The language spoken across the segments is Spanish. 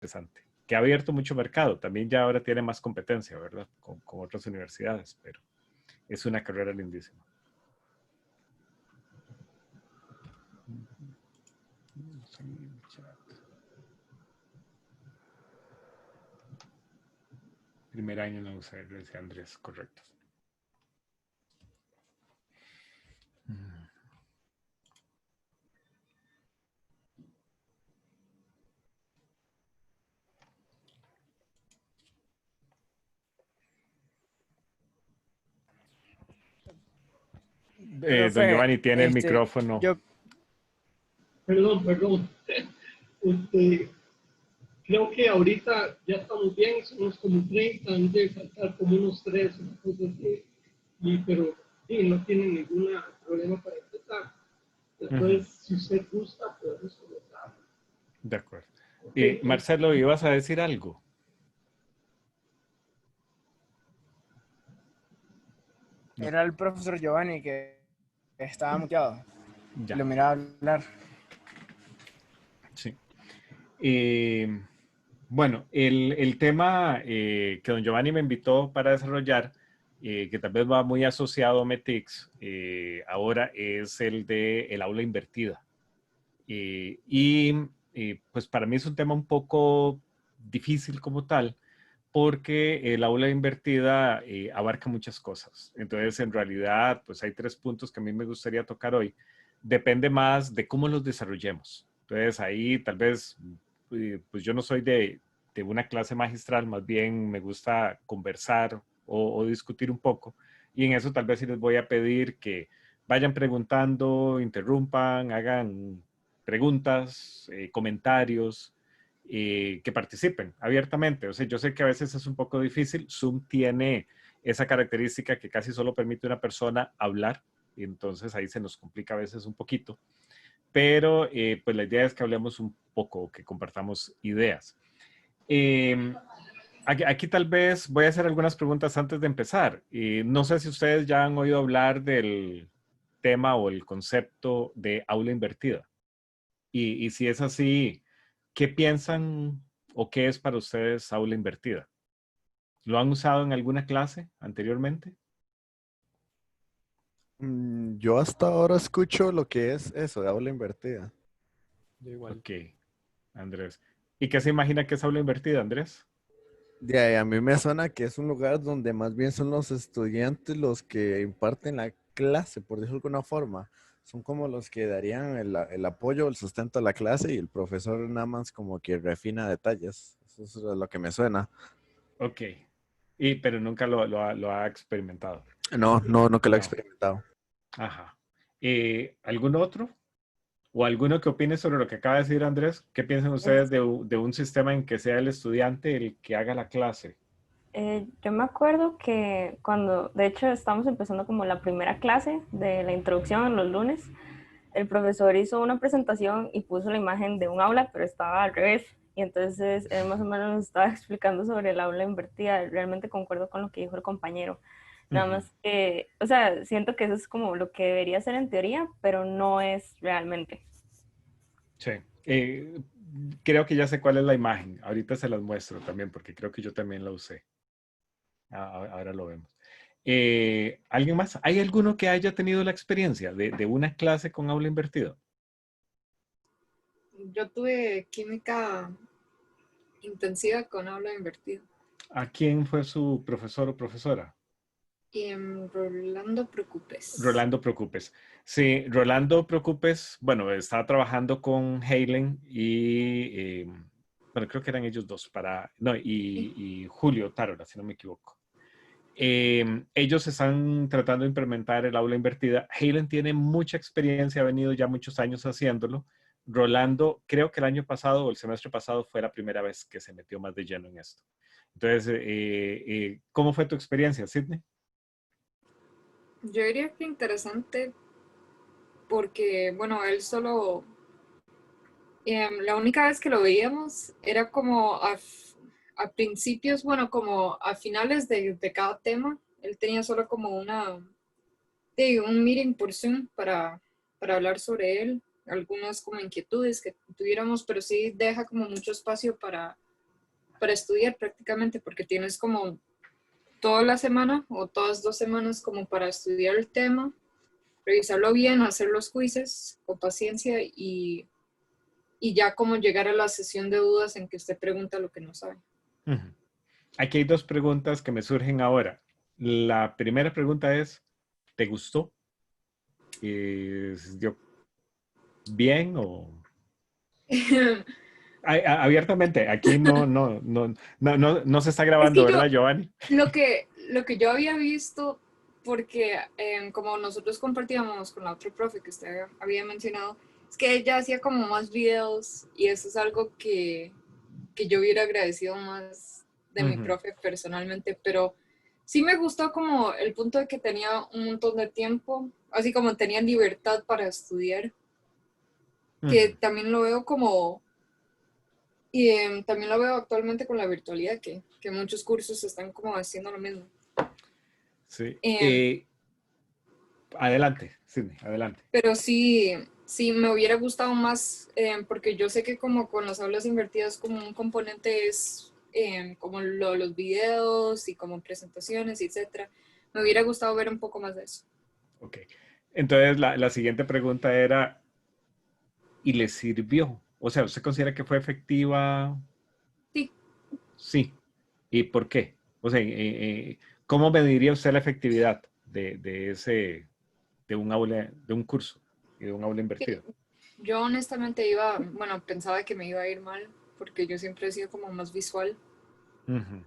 interesante, que ha abierto mucho mercado. También ya ahora tiene más competencia, ¿verdad? Con otras universidades, pero es una carrera lindísima. Primer año en la UCR, dice Andrés, correcto. Don Profe, Giovanni tiene el micrófono. Perdón. Creo que ahorita ya estamos bien, somos como 30, han de faltar como unos 3, una cosa así, pero sí, no tienen ningún problema para empezar. Entonces, si usted gusta, podemos comenzar. De acuerdo. Okay. Marcelo, ¿ibas a decir algo? Era el profesor Giovanni que estaba muteado. Ya. Lo miraba hablar. Sí. Bueno, el tema que don Giovanni me invitó para desarrollar, que tal vez va muy asociado a METICS, ahora es el de el aula invertida. Pues para mí es un tema un poco difícil como tal, porque el aula invertida abarca muchas cosas. Entonces, en realidad, pues hay 3 puntos que a mí me gustaría tocar hoy. Depende más de cómo los desarrollemos. Entonces, ahí tal vez, pues yo no soy de una clase magistral, más bien me gusta conversar o discutir un poco. Y en eso tal vez sí les voy a pedir que vayan preguntando, interrumpan, hagan preguntas, comentarios, que participen abiertamente. O sea, yo sé que a veces es un poco difícil. Zoom tiene esa característica que casi solo permite a una persona hablar, y entonces ahí se nos complica a veces un poquito. Pero pues la idea es que hablemos un poco, que compartamos ideas. Aquí tal vez voy a hacer algunas preguntas antes de empezar. No sé si ustedes ya han oído hablar del tema o el concepto de aula invertida. Y si es así, ¿qué piensan o qué es para ustedes aula invertida? ¿Lo han usado en alguna clase anteriormente? Yo hasta ahora escucho lo que es eso de aula invertida. Yo igual. Ok, Andrés. ¿Y qué se imagina que es aula invertida, Andrés? De ahí, a mí me suena que es un lugar donde más bien son los estudiantes los que imparten la clase, por decirlo de alguna forma. Son como los que darían el apoyo, el sustento a la clase y el profesor nada más como que refina detalles. Eso es lo que me suena. Ok. Pero nunca lo ha experimentado. No que lo he No. experimentado. Ajá. ¿Algún otro? ¿O alguno que opine sobre lo que acaba de decir Andrés? ¿Qué piensan ustedes de un sistema en que sea el estudiante el que haga la clase? Yo me acuerdo que cuando, de hecho, estamos empezando como la primera clase de la introducción los lunes, el profesor hizo una presentación y puso la imagen de un aula, pero estaba al revés. Y entonces él más o menos nos estaba explicando sobre el aula invertida. Realmente concuerdo con lo que dijo el compañero. Nada más que, o sea, siento que eso es como lo que debería ser en teoría, pero no es realmente. Sí. Creo que ya sé cuál es la imagen. Ahorita se las muestro también porque creo que yo también la usé. Ahora lo vemos. ¿Alguien más? ¿Hay alguno que haya tenido la experiencia de una clase con aula invertida? Yo tuve química intensiva con aula invertida. ¿A quién fue su profesor o profesora? Y Rolando Preocupes. Rolando Preocupes. Sí, Rolando Preocupes, bueno, estaba trabajando con Helen y, bueno, creo que eran ellos dos, y Julio Tárora, si no me equivoco. Ellos están tratando de implementar el aula invertida. Helen tiene mucha experiencia, ha venido ya muchos años haciéndolo. Rolando, creo que el año pasado o el semestre pasado fue la primera vez que se metió más de lleno en esto. Entonces, ¿cómo fue tu experiencia, Sidney? Yo diría que interesante porque, bueno, él solo, la única vez que lo veíamos era como a principios, bueno, como a finales de cada tema. Él tenía solo como un meeting por Zoom para hablar sobre él, algunas como inquietudes que tuviéramos, pero sí deja como mucho espacio para estudiar prácticamente, porque tienes como toda la semana o todas 2 semanas como para estudiar el tema, revisarlo bien, hacer los quizzes con paciencia y ya como llegar a la sesión de dudas en que usted pregunta lo que no sabe. Ujú. Aquí hay dos preguntas que me surgen ahora. La primera pregunta es, ¿te gustó? ¿Dio bien o...? Abiertamente, aquí no se está Es grabando, que ¿verdad, Giovanni? lo que yo había visto, porque como nosotros compartíamos con la otra profe que usted había mencionado, es que ella hacía como más videos y eso es algo que yo hubiera agradecido más de mi Ujú, profe personalmente, pero sí me gustó como el punto de que tenía un montón de tiempo, así como tenía libertad para estudiar, que ujú. también lo veo como, y también lo veo actualmente con la virtualidad, que muchos cursos están como haciendo lo mismo. Sí. Em, Adelante, Sidney, adelante. pero sí, sí me hubiera gustado más, porque yo sé que como con las aulas invertidas como un componente es como los videos y como presentaciones, etcétera. Me hubiera gustado ver un poco más de eso. Ok. Entonces, la siguiente pregunta era, ¿y le sirvió? O sea, ¿usted considera que fue efectiva? Sí, Sí. ¿Y por qué? O sea, ¿cómo mediría usted la efectividad de un aula, de un curso y de un aula invertida? yo honestamente bueno, pensaba que me iba a ir mal, porque yo siempre he sido como más visual, Ujú.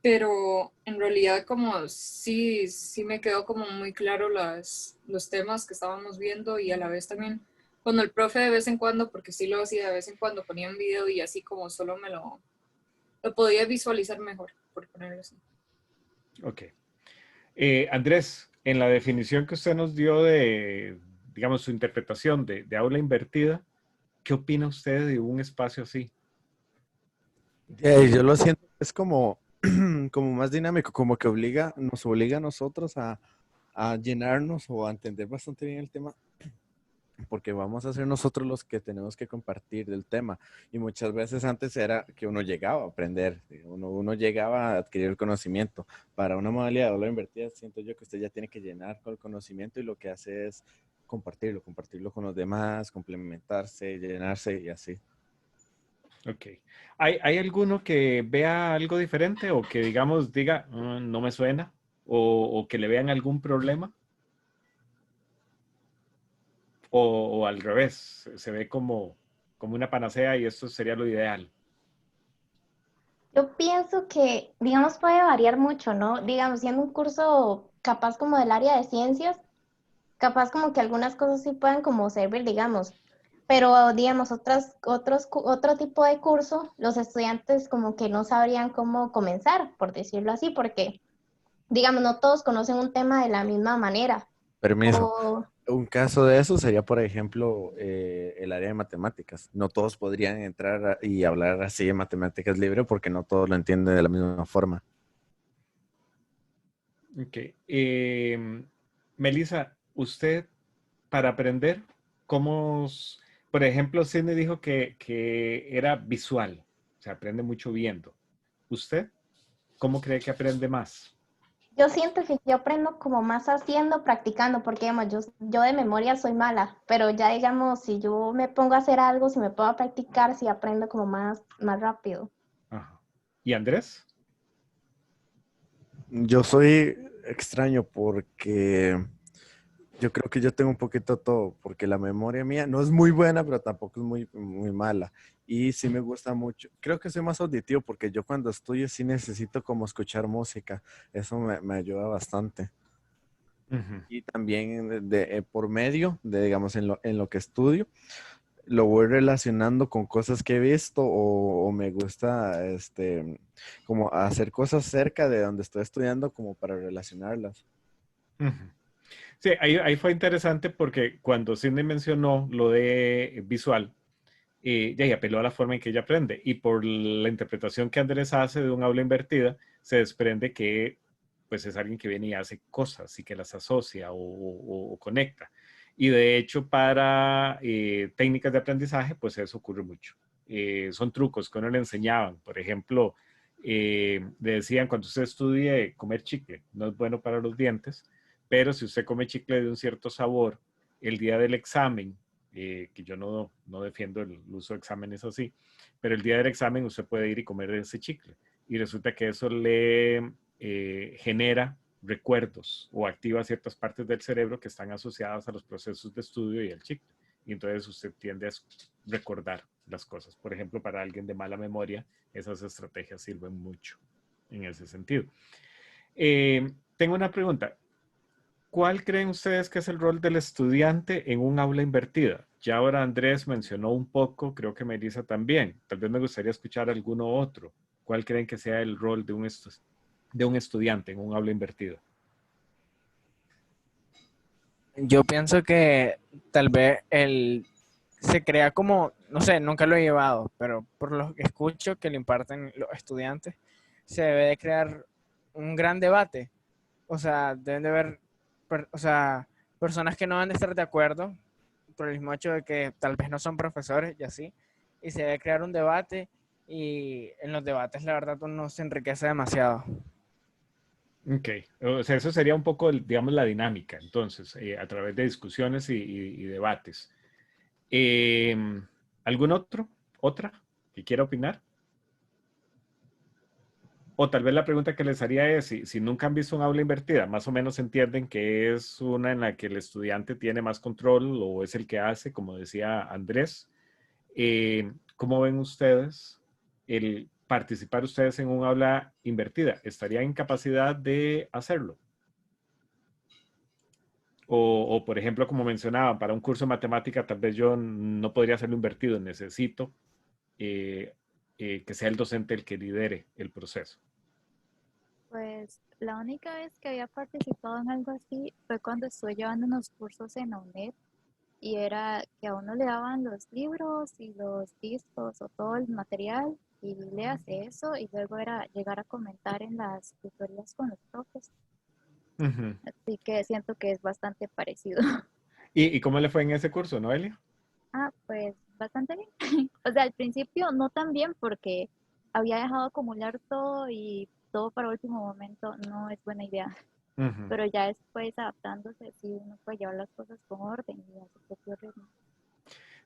pero en realidad como sí me quedó como muy claro los temas que estábamos viendo y a la vez también cuando el profe de vez en cuando, porque sí lo hacía de vez en cuando, ponía un video y así como solo lo podía visualizar mejor, por ponerlo así. Ok. Andrés, en la definición que usted nos dio de, digamos, su interpretación de aula invertida, ¿qué opina usted de un espacio así? Yo lo siento, es como, como más dinámico, como que nos obliga a nosotros a llenarnos o a entender bastante bien el tema, porque vamos a ser nosotros los que tenemos que compartir del tema. Y muchas veces antes era que uno llegaba a aprender, uno llegaba a adquirir el conocimiento. Para una modalidad de aula invertida, siento yo que usted ya tiene que llenar con el conocimiento y lo que hace es compartirlo con los demás, complementarse, llenarse y así. Ok. ¿Hay alguno que vea algo diferente o que, digamos, diga, "Mm, no me suena"? O que le vean algún problema? O al revés, se ve como una panacea y esto sería lo ideal. Yo pienso que, digamos, puede variar mucho, ¿no? Digamos, siendo un curso capaz como del área de ciencias, capaz como que algunas cosas sí pueden como servir, digamos, pero digamos, otro tipo de curso, los estudiantes como que no sabrían cómo comenzar, por decirlo así, porque, digamos, no todos conocen un tema de la misma manera. Permiso. O Un caso de eso sería, por ejemplo, el área de matemáticas. No todos podrían entrar y hablar así de matemáticas libre porque no todos lo entienden de la misma forma. Ok. Melissa, usted para aprender, por ejemplo, Sidney dijo que era visual, se aprende mucho viendo. ¿Usted cómo cree que aprende más? yo siento que yo aprendo como más haciendo, practicando, porque digamos, yo de memoria soy mala, pero ya digamos, si yo me pongo a hacer algo, si me pongo a practicar, sí aprendo como más rápido. Ajá. ¿Y Andrés? Yo soy extraño porque yo creo que yo tengo un poquito todo, porque la memoria mía no es muy buena, pero tampoco es muy mala. Y sí me gusta mucho. Creo que soy más auditivo porque yo cuando estudio sí necesito como escuchar música. Eso me ayuda bastante. Ujú. Y también por medio de, digamos, en lo que estudio, lo voy relacionando con cosas que he visto o me gusta, como hacer cosas cerca de donde estoy estudiando como para relacionarlas. Ujú. Sí, ahí fue interesante porque cuando Sidney mencionó lo de visual, ya y apeló a la forma en que ella aprende. Y por la interpretación que Andrés hace de un aula invertida, se desprende que pues es alguien que viene y hace cosas y que las asocia o conecta. Y de hecho, para técnicas de aprendizaje, pues eso ocurre mucho. son trucos que uno le enseñaban. Por ejemplo, le decían cuando usted estudie comer chicle, no es bueno para los dientes, pero si usted come chicle de un cierto sabor, el día del examen, que yo no defiendo el uso de exámenes así, pero el día del examen usted puede ir y comer ese chicle. Y resulta que eso le genera recuerdos o activa ciertas partes del cerebro que están asociadas a los procesos de estudio y al chicle. Y entonces usted tiende a recordar las cosas. Por ejemplo, para alguien de mala memoria, esas estrategias sirven mucho en ese sentido. Tengo una pregunta. ¿Cuál creen ustedes que es el rol del estudiante en un aula invertida? Ya ahora Andrés mencionó un poco, creo que Melissa también. Tal vez me gustaría escuchar alguno otro. ¿Cuál creen que sea el rol de un estudiante en un aula invertida? Yo pienso que tal vez se crea como, no sé, nunca lo he llevado, pero por lo que escucho que le imparten los estudiantes, se debe de crear un gran debate. O sea, deben de haber, o sea, personas que no van a estar de acuerdo por el mismo hecho de que tal vez no son profesores y así, y se debe crear un debate y en los debates la verdad uno se enriquece demasiado. Ok, o sea, eso sería un poco, digamos, la dinámica, entonces, a través de discusiones y debates. ¿Algún otra que quiera opinar? O tal vez la pregunta que les haría es, si nunca han visto un aula invertida, más o menos entienden que es una en la que el estudiante tiene más control o es el que hace, como decía Andrés. ¿Cómo ven ustedes el participar ustedes en un aula invertida? ¿Estarían en capacidad de hacerlo? O, por ejemplo, como mencionaban, para un curso de matemática tal vez yo no podría hacerlo invertido, necesito que sea el docente el que lidere el proceso. Pues la única vez que había participado en algo así fue cuando estuve llevando unos cursos en la UNED y era que a uno le daban los libros y los discos o todo el material y le hace eso y luego era llegar a comentar en las tutorías con los profes. Uh-huh. Así que siento que es bastante parecido. ¿Y cómo le fue en ese curso, Noelia? Pues bastante bien. O sea, al principio no tan bien porque había dejado acumular todo y todo para último momento no es buena idea. Uh-huh. Pero ya después adaptándose, sí, uno puede llevar las cosas con orden y a su propio ritmo.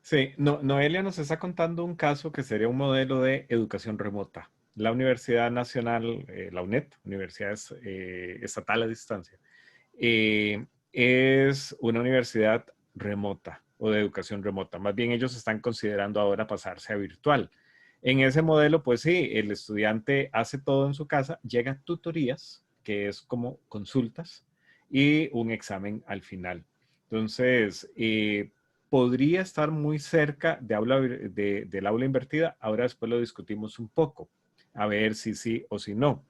Sí, Noelia nos está contando un caso que sería un modelo de educación remota. La Universidad Nacional, la UNED, Universidad Estatal a Distancia, es una universidad remota o de educación remota. Más bien ellos están considerando ahora pasarse a virtual. En ese modelo, pues sí, el estudiante hace todo en su casa, llega a tutorías, que es como consultas, y un examen al final. Entonces, podría estar muy cerca del aula invertida. Ahora después lo discutimos un poco, a ver si sí o si no.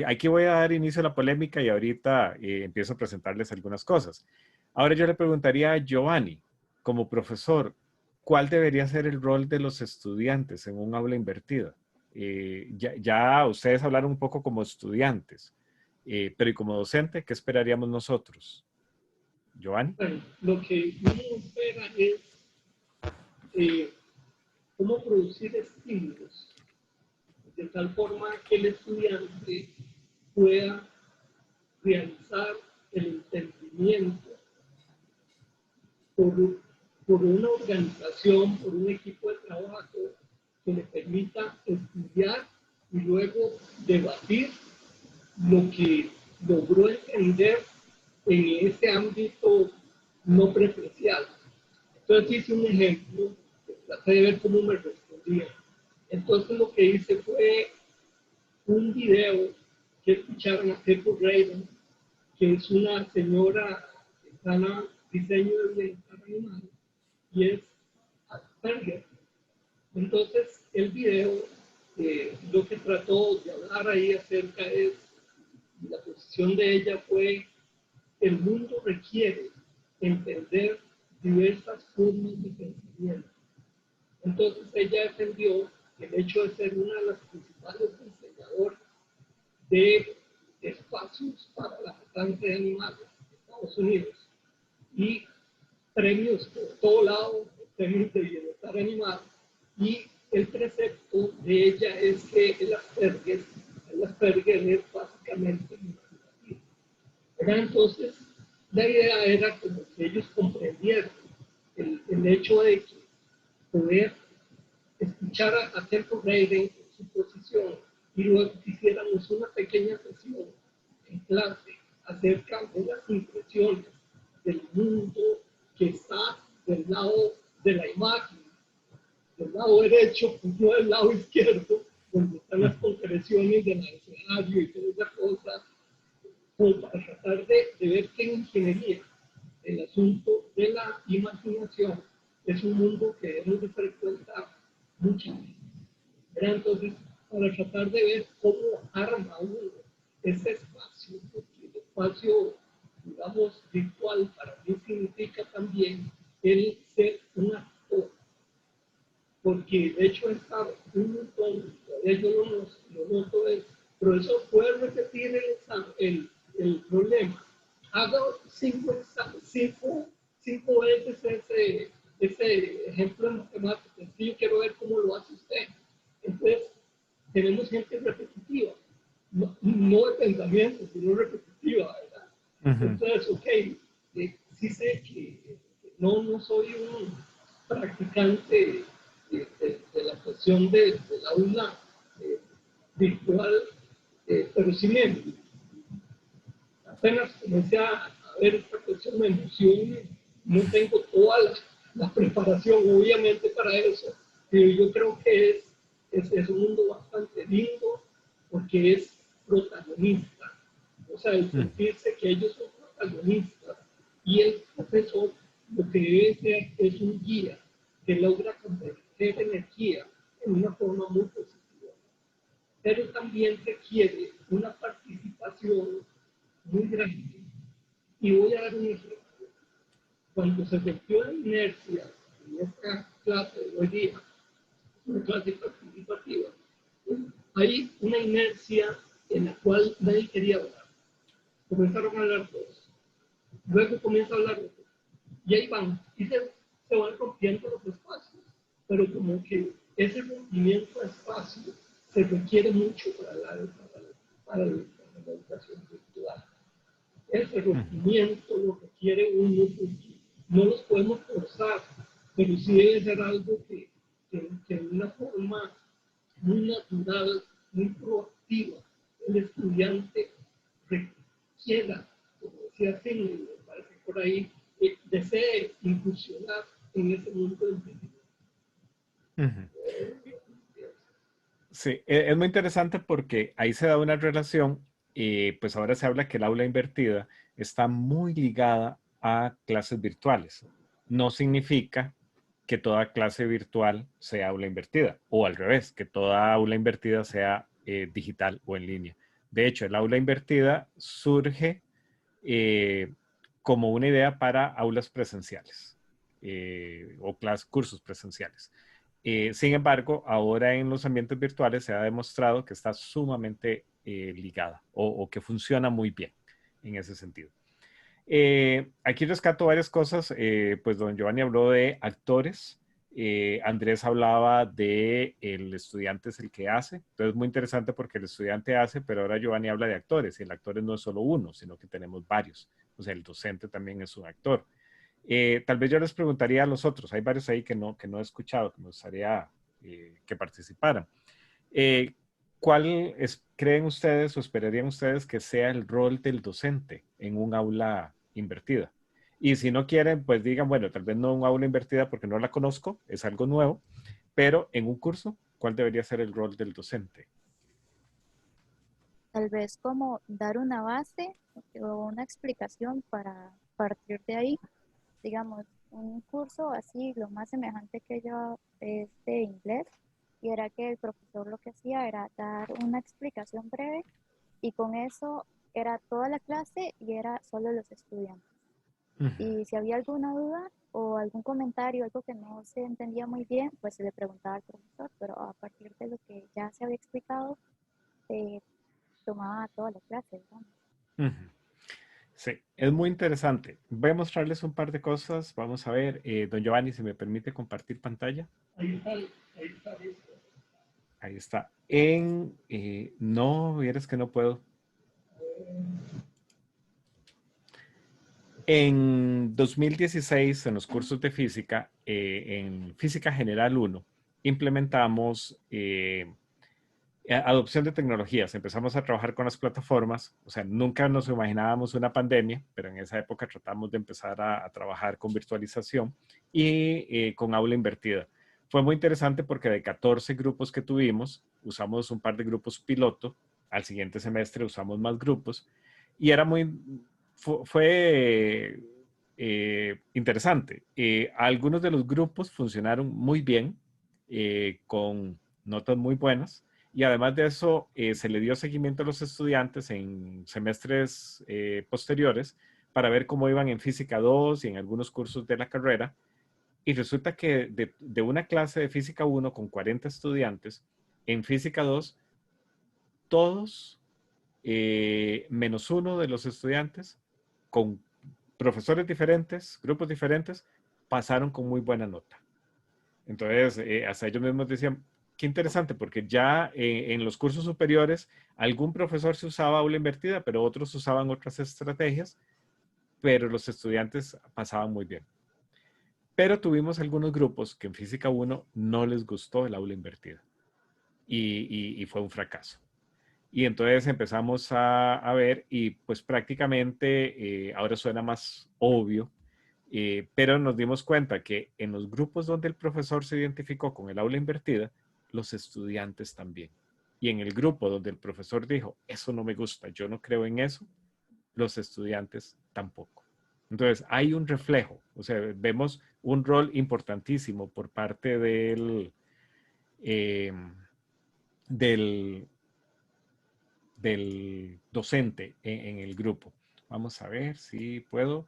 Aquí voy a dar inicio a la polémica y ahorita empiezo a presentarles algunas cosas. Ahora yo le preguntaría a Giovanni, como profesor, ¿cuál debería ser el rol de los estudiantes en un aula invertida? Ya ustedes hablaron un poco como estudiantes, pero y como docente, ¿qué esperaríamos nosotros? Giovanni. Bueno, lo que uno espera es cómo producir estímulos de tal forma que el estudiante pueda realizar el entendimiento por, por una organización, por un equipo de trabajo que le permita estudiar y luego debatir lo que logró entender en ese ámbito no presencial. Entonces hice un ejemplo, traté de ver cómo me respondía. Entonces lo que hice fue un video que escucharon a Pepper Raven, que es una señora que está en diseño de bienestar animal y es Asperger. Entonces el video lo que trató de hablar ahí acerca es, la posición de ella fue, el mundo requiere entender diversas formas de pensamiento. Entonces ella defendió el hecho de ser una de las principales enseñadoras de espacios para la matanza de animales en Estados Unidos y premios por todo lado, premios de bienestar animal, Y el precepto de ella es que el Asperger es básicamente imaginativo. Entonces, la idea era como que ellos comprendieran el hecho de que poder escuchar a Temple Raven en su posición y luego hiciéramos una pequeña sesión en clase acerca de las impresiones del mundo que está del lado de la imagen, del lado derecho, pues no del lado izquierdo, donde están las concreciones del escenario y toda esa cosa, como para tratar de ver que en ingeniería el asunto de la imaginación es un mundo que debemos de frecuentar mucho. Entonces, para tratar de ver cómo arma uno ese espacio, porque el espacio, digamos, virtual para mí significa también el ser un actor, porque de hecho está un montón, todavía yo lo noto, es, profesor, ¿puede repetir el problema? Haga cinco veces ese ejemplo de matemáticas, que yo quiero ver cómo lo hace usted. Entonces, tenemos gente repetitiva, no de pensamiento, sino repetitiva, ¿verdad? Entonces, ok, sí sé que no soy un practicante de la cuestión del aula virtual, pero sí apenas comencé a ver esta cuestión de emociones, no tengo toda la preparación obviamente para eso, pero yo creo que es un mundo bastante lindo porque es protagonista, o sea, el sentirse que ellos son protagonistas y el profesor lo que debe ser es un guía que logra convertir energía en una forma muy positiva, pero también requiere una participación muy grande. Y voy a dar un ejemplo. Cuando se rompió la inercia en esta clase de hoy día, una clase participativa, hay una inercia en la cual nadie quería hablar. Comenzaron a hablar todos. Luego comienza a hablar otro. Y ahí van. Y se van rompiendo los espacios. Pero como que ese rompimiento de espacio se requiere mucho para la educación virtual. Ese rompimiento lo requiere uno porque no los podemos forzar, pero sí debe ser algo que de una forma muy natural, muy proactiva, el estudiante requiera, como decía Tim, me parece por ahí, desee incursionar en ese mundo del entendimiento. Sí, es muy interesante porque ahí se da una relación, pues ahora se habla que el aula invertida está muy ligada a clases virtuales. No significa que toda clase virtual sea aula invertida, o al revés, que toda aula invertida sea digital o en línea. De hecho, el aula invertida surge como una idea para aulas presenciales o cursos presenciales. Sin embargo, ahora en los ambientes virtuales se ha demostrado que está sumamente ligada o que funciona muy bien en ese sentido. Aquí rescato varias cosas. Pues don Giovanni habló de actores. Andrés hablaba de el estudiante es el que hace. Entonces es muy interesante porque el estudiante hace, pero ahora Giovanni habla de actores. Y el actor no es solo uno, sino que tenemos varios. O sea, el docente también es un actor. Tal vez yo les preguntaría a los otros, hay varios ahí que no he escuchado, que me gustaría que participaran. ¿Creen ustedes o esperarían ustedes que sea el rol del docente en un aula invertida? Y si no quieren, pues digan, bueno, tal vez no un aula invertida porque no la conozco, es algo nuevo, pero en un curso, ¿cuál debería ser el rol del docente? Tal vez como dar una base o una explicación para partir de ahí. Digamos, un curso así, lo más semejante que yo es de inglés, y era que el profesor lo que hacía era dar una explicación breve y con eso era toda la clase y era solo los estudiantes. Y si había alguna duda o algún comentario, algo que no se entendía muy bien, pues se le preguntaba al profesor, pero a partir de lo que ya se había explicado, se tomaba toda la clase, digamos. Sí, es muy interesante. Voy a mostrarles un par de cosas. Vamos a ver, don Giovanni, si me permite compartir pantalla. Ahí está, ahí está listo. Ahí está. No, vieras que no puedo. En 2016, en los cursos de física, en Física General 1, implementamos adopción de tecnologías. Empezamos a trabajar con las plataformas. O sea, nunca nos imaginábamos una pandemia, pero en esa época tratamos de empezar a trabajar con virtualización y con aula invertida. Fue muy interesante porque de 14 grupos que tuvimos, usamos un par de grupos piloto. Al siguiente semestre usamos más grupos y era fue interesante. Algunos de los grupos funcionaron muy bien, con notas muy buenas. Y además de eso, se le dio seguimiento a los estudiantes en semestres posteriores para ver cómo iban en Física 2 y en algunos cursos de la carrera. Y resulta que de una clase de Física 1 con 40 estudiantes, en Física 2, todos, menos uno de los estudiantes, con profesores diferentes, grupos diferentes, pasaron con muy buena nota. Entonces, hasta ellos mismos decían, qué interesante, porque ya en los cursos superiores, algún profesor se usaba aula invertida, pero otros usaban otras estrategias, pero los estudiantes pasaban muy bien. Pero tuvimos algunos grupos que en Física 1 no les gustó el aula invertida y fue un fracaso. Y entonces empezamos a ver y pues prácticamente ahora suena más obvio, pero nos dimos cuenta que en los grupos donde el profesor se identificó con el aula invertida, los estudiantes también. Y en el grupo donde el profesor dijo, eso no me gusta, yo no creo en eso, los estudiantes tampoco. Entonces hay un reflejo, o sea, vemos un rol importantísimo por parte del docente en el grupo. Vamos a ver si puedo.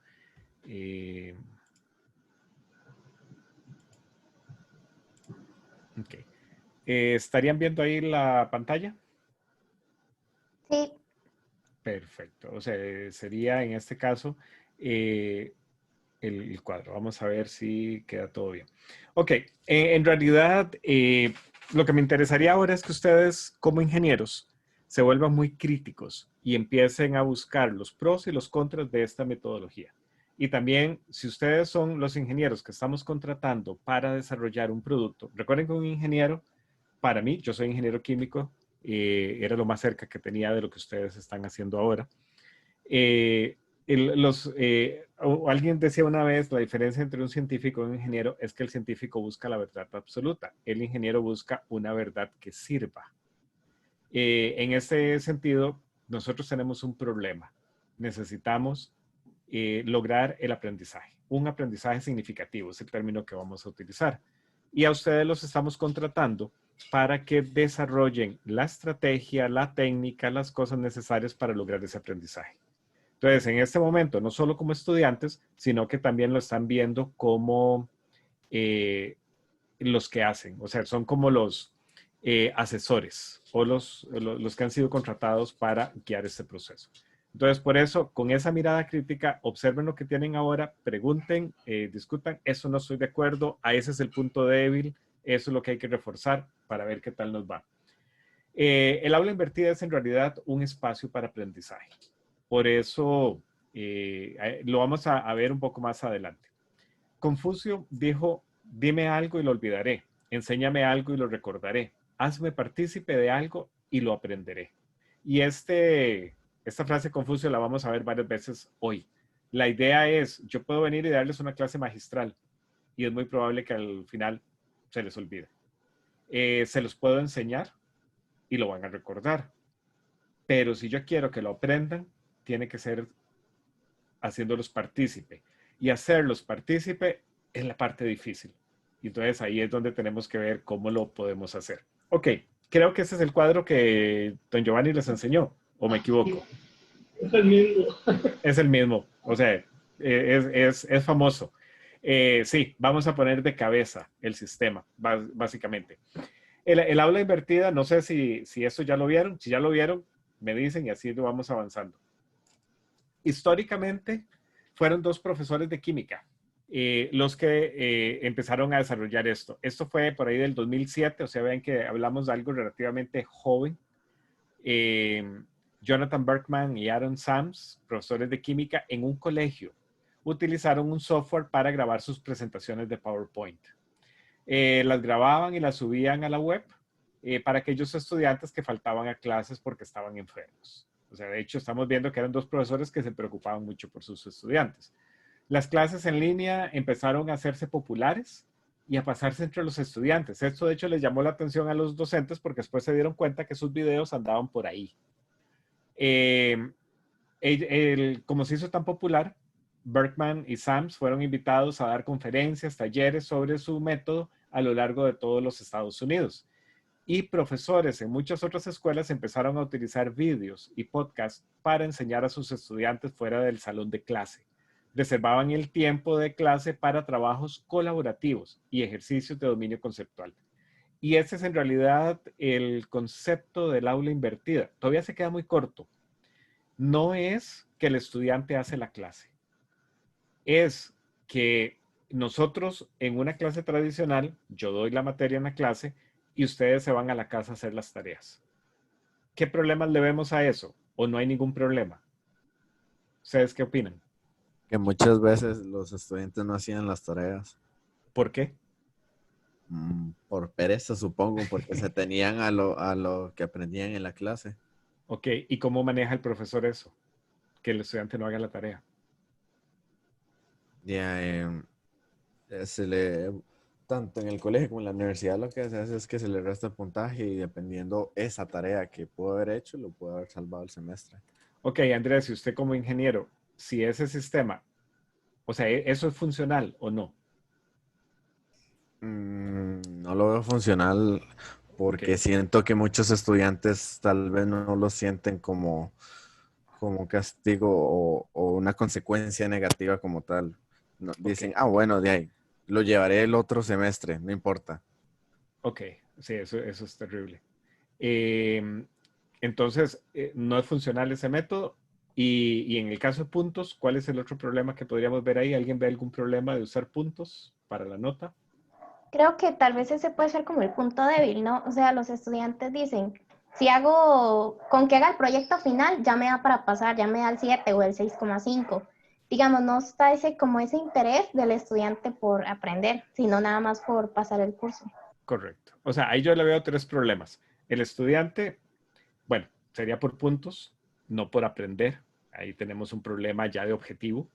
Ok. ¿Estarían viendo ahí la pantalla? Sí, Perfecto. O sea, sería en este caso el cuadro. Vamos a ver si queda todo bien. Ok. En realidad, lo que me interesaría ahora es que ustedes, como ingenieros, se vuelvan muy críticos y empiecen a buscar los pros y los contras de esta metodología. Y también, si ustedes son los ingenieros que estamos contratando para desarrollar un producto, recuerden que un ingeniero, para mí, yo soy ingeniero químico, era lo más cerca que tenía de lo que ustedes están haciendo ahora. Alguien decía una vez, la diferencia entre un científico y un ingeniero es que el científico busca la verdad absoluta, el ingeniero busca una verdad que sirva. En ese sentido, nosotros tenemos un problema. Necesitamos lograr el aprendizaje. Un aprendizaje significativo es el término que vamos a utilizar. Y a ustedes los estamos contratando para que desarrollen la estrategia, la técnica, las cosas necesarias para lograr ese aprendizaje. Entonces, en este momento, no solo como estudiantes, sino que también lo están viendo como los que hacen. O sea, son como los asesores o los que han sido contratados para guiar este proceso. Entonces, por eso, con esa mirada crítica, observen lo que tienen ahora, pregunten, discutan, eso no estoy de acuerdo, a ese es el punto débil, eso es lo que hay que reforzar para ver qué tal nos va. El aula invertida es en realidad un espacio para aprendizaje. Por eso lo vamos a ver un poco más adelante. Confucio dijo, dime algo y lo olvidaré, enséñame algo y lo recordaré, hazme partícipe de algo y lo aprenderé. Y esta frase de Confucio la vamos a ver varias veces hoy. La idea es, yo puedo venir y darles una clase magistral y es muy probable que al final se les olvide. Se los puedo enseñar y lo van a recordar. Pero si yo quiero que lo aprendan, tiene que ser haciéndolos partícipe. Y hacerlos partícipe es la parte difícil. Y entonces ahí es donde tenemos que ver cómo lo podemos hacer. Ok, creo que ese es el cuadro que don Giovanni les enseñó, ¿o me equivoco? Es el mismo. Es el mismo, o sea, es famoso. Sí, vamos a poner de cabeza el sistema, básicamente. El aula invertida, no sé si eso ya lo vieron. Si ya lo vieron, me dicen y así lo vamos avanzando. históricamente fueron dos profesores de química los que empezaron a desarrollar esto. Esto fue por ahí del 2007, o sea, ven que hablamos de algo relativamente joven. Jonathan Berkman y Aaron Sams, profesores de química en un colegio, utilizaron un software para grabar sus presentaciones de PowerPoint. Las grababan y las subían a la web para aquellos estudiantes que faltaban a clases porque estaban enfermos. O sea, de hecho, estamos viendo que eran dos profesores que se preocupaban mucho por sus estudiantes. Las clases en línea empezaron a hacerse populares y a pasarse entre los estudiantes. Esto, de hecho, les llamó la atención a los docentes porque después se dieron cuenta que sus videos andaban por ahí. Como se hizo tan popular, Berkman y Sams fueron invitados a dar conferencias, talleres sobre su método a lo largo de todos los Estados Unidos. Y profesores en muchas otras escuelas empezaron a utilizar vídeos y podcasts para enseñar a sus estudiantes fuera del salón de clase. Reservaban el tiempo de clase para trabajos colaborativos y ejercicios de dominio conceptual. Y ese es en realidad el concepto del aula invertida. Todavía se queda muy corto. No es que el estudiante hace la clase. Es que nosotros en una clase tradicional, yo doy la materia en la clase y ustedes se van a la casa a hacer las tareas. ¿Qué problemas le vemos a eso? ¿O no hay ningún problema? ¿Ustedes qué opinan? Que muchas veces los estudiantes no hacían las tareas. ¿Por qué? Por pereza, supongo, porque se tenían a lo que aprendían en la clase. Ok, ¿y cómo maneja el profesor eso? Que el estudiante no haga la tarea. Ya, tanto en el colegio como en la universidad lo que se hace es que se le resta el puntaje y dependiendo esa tarea que pudo haber hecho, lo pudo haber salvado el semestre. Ok, Andrés, y usted como ingeniero, si ese sistema, o sea, ¿eso es funcional o no? No lo veo funcional porque Ok. siento que muchos estudiantes tal vez no lo sienten como castigo o una consecuencia negativa como tal. No, dicen, bueno, de ahí, lo llevaré el otro semestre, no importa. Ok, sí, eso es terrible. Entonces, no es funcional ese método. Y en el caso de puntos, ¿cuál es el otro problema que podríamos ver ahí? ¿Alguien ve algún problema de usar puntos para la nota? Creo que tal vez ese puede ser como el punto débil, ¿no? O sea, los estudiantes dicen, si hago, con que haga el proyecto final, ya me da para pasar, ya me da el 7 o el 6,5. Digamos, no está como ese interés del estudiante por aprender, sino nada más por pasar el curso. Correcto. O sea, ahí yo le veo tres problemas. El estudiante, bueno, sería por puntos, no por aprender. Ahí tenemos un problema ya de objetivo.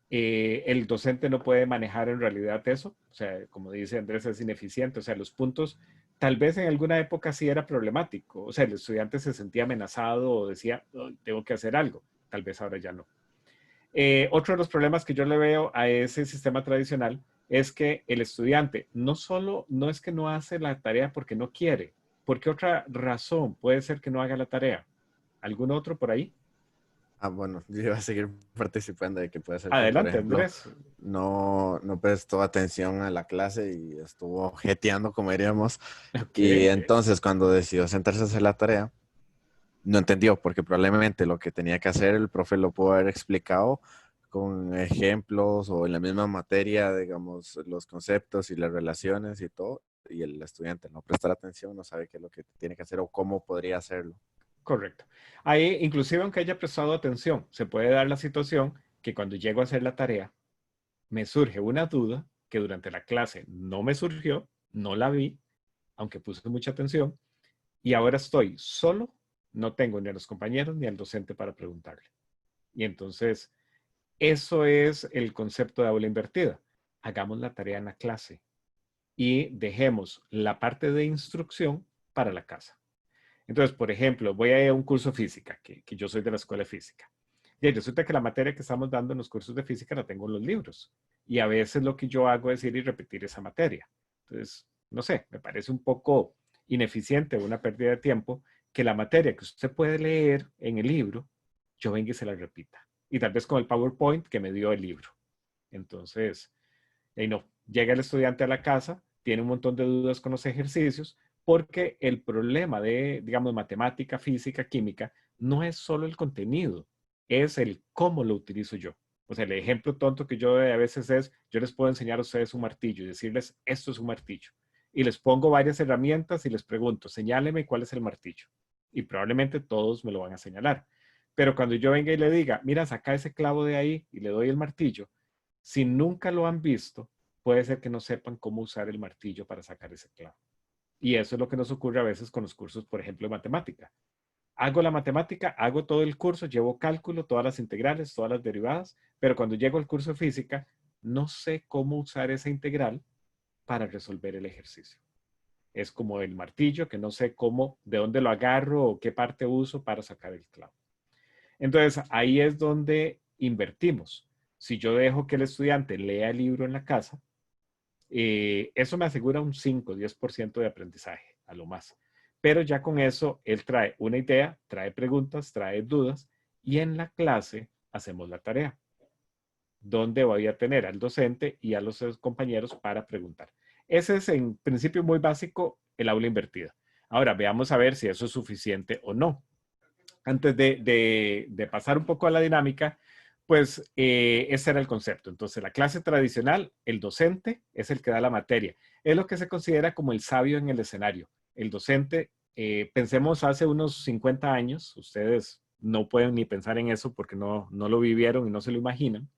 El docente no puede manejar en realidad eso. O sea, como dice Andrés, es ineficiente. O sea, los puntos, tal vez en alguna época sí era problemático. O sea, el estudiante se sentía amenazado o decía, "Oh, tengo que hacer algo". Tal vez ahora ya no. Otro de los problemas que yo le veo a ese sistema tradicional es que el estudiante no solo no es que no hace la tarea porque no quiere, porque otra razón puede ser que no haga la tarea. ¿Algún otro por ahí? Bueno, yo iba a seguir participando de que puede ser que, por Adelante, ejemplo, Andrés. no prestó atención a la clase y estuvo jeteando, como diríamos. Ok. Y entonces cuando decidió sentarse a hacer la tarea, no entendió, porque probablemente lo que tenía que hacer el profe lo pudo haber explicado con ejemplos o en la misma materia, digamos, los conceptos y las relaciones y todo, y el estudiante no prestar atención, no sabe qué es lo que tiene que hacer o cómo podría hacerlo. Correcto. Ahí, inclusive aunque haya prestado atención, se puede dar la situación que cuando llego a hacer la tarea, me surge una duda que durante la clase no me surgió, no la vi, aunque puse mucha atención, y ahora estoy solo, no tengo ni a los compañeros ni al docente para preguntarle. Y entonces, eso es el concepto de aula invertida. Hagamos la tarea en la clase y dejemos la parte de instrucción para la casa. Entonces, por ejemplo, voy a ir a un curso de física, que yo soy de la escuela de física. Y resulta que la materia que estamos dando en los cursos de física la tengo en los libros. Y a veces lo que yo hago es ir y repetir esa materia. Entonces, no sé, me parece un poco ineficiente, una pérdida de tiempo, que la materia que usted puede leer en el libro, yo venga y se la repita. Y tal vez con el PowerPoint que me dio el libro. Entonces, no, llega el estudiante a la casa, tiene un montón de dudas con los ejercicios, porque el problema de, digamos, matemática, física, química, no es solo el contenido, es el cómo lo utilizo yo. O sea, el ejemplo tonto que yo doy a veces es, yo les puedo enseñar a ustedes un martillo y decirles, esto es un martillo. Y les pongo varias herramientas y les pregunto, señáleme cuál es el martillo. Y probablemente todos me lo van a señalar. Pero cuando yo venga y le diga, mira, saca ese clavo de ahí y le doy el martillo, si nunca lo han visto, puede ser que no sepan cómo usar el martillo para sacar ese clavo. Y eso es lo que nos ocurre a veces con los cursos, por ejemplo, de matemática. Hago la matemática, hago todo el curso, llevo cálculo, todas las integrales, todas las derivadas, pero cuando llego al curso de física, no sé cómo usar esa integral para resolver el ejercicio. Es como el martillo, que no sé cómo, de dónde lo agarro o qué parte uso para sacar el clavo. Entonces, ahí es donde invertimos. Si yo dejo que el estudiante lea el libro en la casa, eso me asegura un 5, 10% de aprendizaje, a lo más. Pero ya con eso, él trae una idea, trae preguntas, trae dudas, y en la clase hacemos la tarea, donde voy a tener al docente y a los compañeros para preguntar. Ese es en principio muy básico el aula invertida. Ahora, veamos a ver si eso es suficiente o no. Antes de pasar un poco a la dinámica, pues ese era el concepto. Entonces, la clase tradicional, el docente es el que da la materia. Es lo que se considera como el sabio en el escenario. El docente, pensemos hace unos 50 años, ustedes no pueden ni pensar en eso porque no lo vivieron y no se lo imaginan.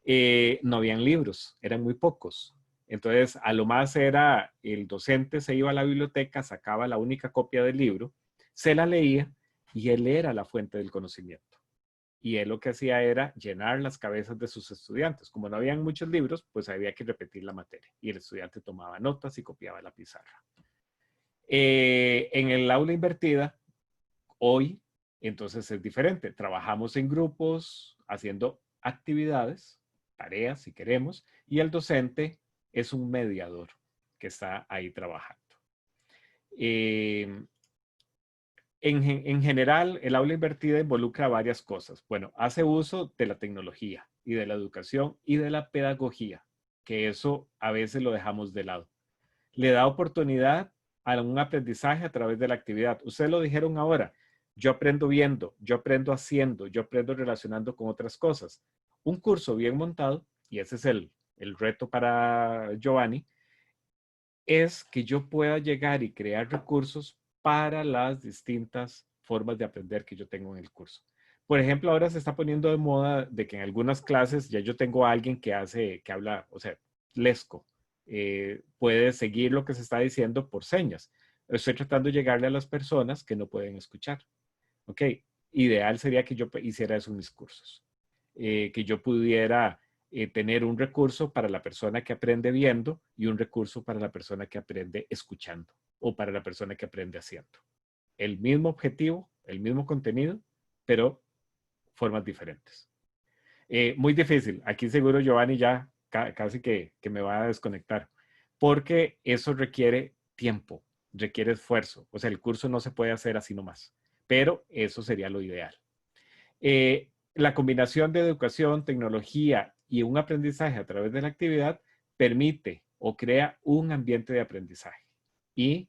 No habían libros, eran muy pocos. Entonces, a lo más era el docente se iba a la biblioteca, sacaba la única copia del libro, se la leía y él era la fuente del conocimiento. Y él lo que hacía era llenar las cabezas de sus estudiantes. Como no habían muchos libros, pues había que repetir la materia. Y el estudiante tomaba notas y copiaba la pizarra. En el aula invertida, hoy, entonces es diferente. Trabajamos en grupos, haciendo actividades, tareas si queremos, y el docente es un mediador que está ahí trabajando. En general, el aula invertida involucra varias cosas. Bueno, hace uso de la tecnología y de la educación y de la pedagogía, que eso a veces lo dejamos de lado. Le da oportunidad a un aprendizaje a través de la actividad. Ustedes lo dijeron ahora, yo aprendo viendo, yo aprendo haciendo, yo aprendo relacionando con otras cosas. Un curso bien montado, y ese es el reto para Giovanni, es que yo pueda llegar y crear recursos para las distintas formas de aprender que yo tengo en el curso. Por ejemplo, ahora se está poniendo de moda de que en algunas clases ya yo tengo a alguien que habla, o sea, lesco, puede seguir lo que se está diciendo por señas. Estoy tratando de llegarle a las personas que no pueden escuchar. Ok, ideal sería que yo hiciera eso en mis cursos, que yo pudiera tener un recurso para la persona que aprende viendo y un recurso para la persona que aprende escuchando o para la persona que aprende haciendo. El mismo objetivo, el mismo contenido, pero formas diferentes. Muy difícil. Aquí seguro Giovanni ya casi que me va a desconectar, porque eso requiere tiempo, requiere esfuerzo. O sea, el curso no se puede hacer así nomás, pero eso sería lo ideal. La combinación de educación, tecnología y un aprendizaje a través de la actividad permite o crea un ambiente de aprendizaje. Y,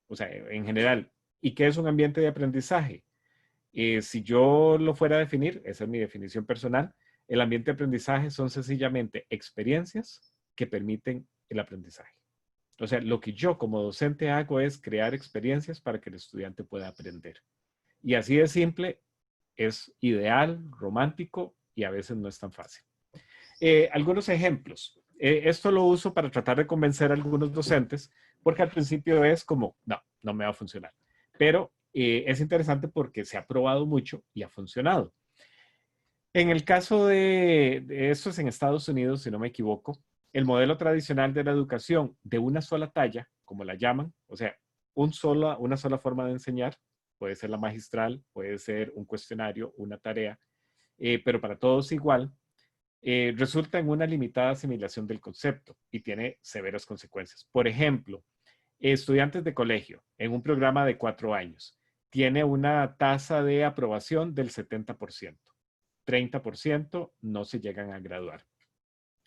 o sea, en general, ¿y qué es un ambiente de aprendizaje? Si yo lo fuera a definir, esa es mi definición personal, el ambiente de aprendizaje son sencillamente experiencias que permiten el aprendizaje. O sea, lo que yo como docente hago es crear experiencias para que el estudiante pueda aprender. Y así de simple, es ideal, romántico y a veces no es tan fácil. Algunos ejemplos. Esto lo uso para tratar de convencer a algunos docentes porque al principio es como, no me va a funcionar. Pero es interesante porque se ha probado mucho y ha funcionado. En el caso de esto es en Estados Unidos, si no me equivoco, el modelo tradicional de la educación de una sola talla, como la llaman, o sea, una sola forma de enseñar, puede ser la magistral, puede ser un cuestionario, una tarea, pero para todos igual, resulta en una limitada asimilación del concepto y tiene severas consecuencias. Por ejemplo, estudiantes de colegio en un programa de 4 años tiene una tasa de aprobación del 70%. 30% no se llegan a graduar.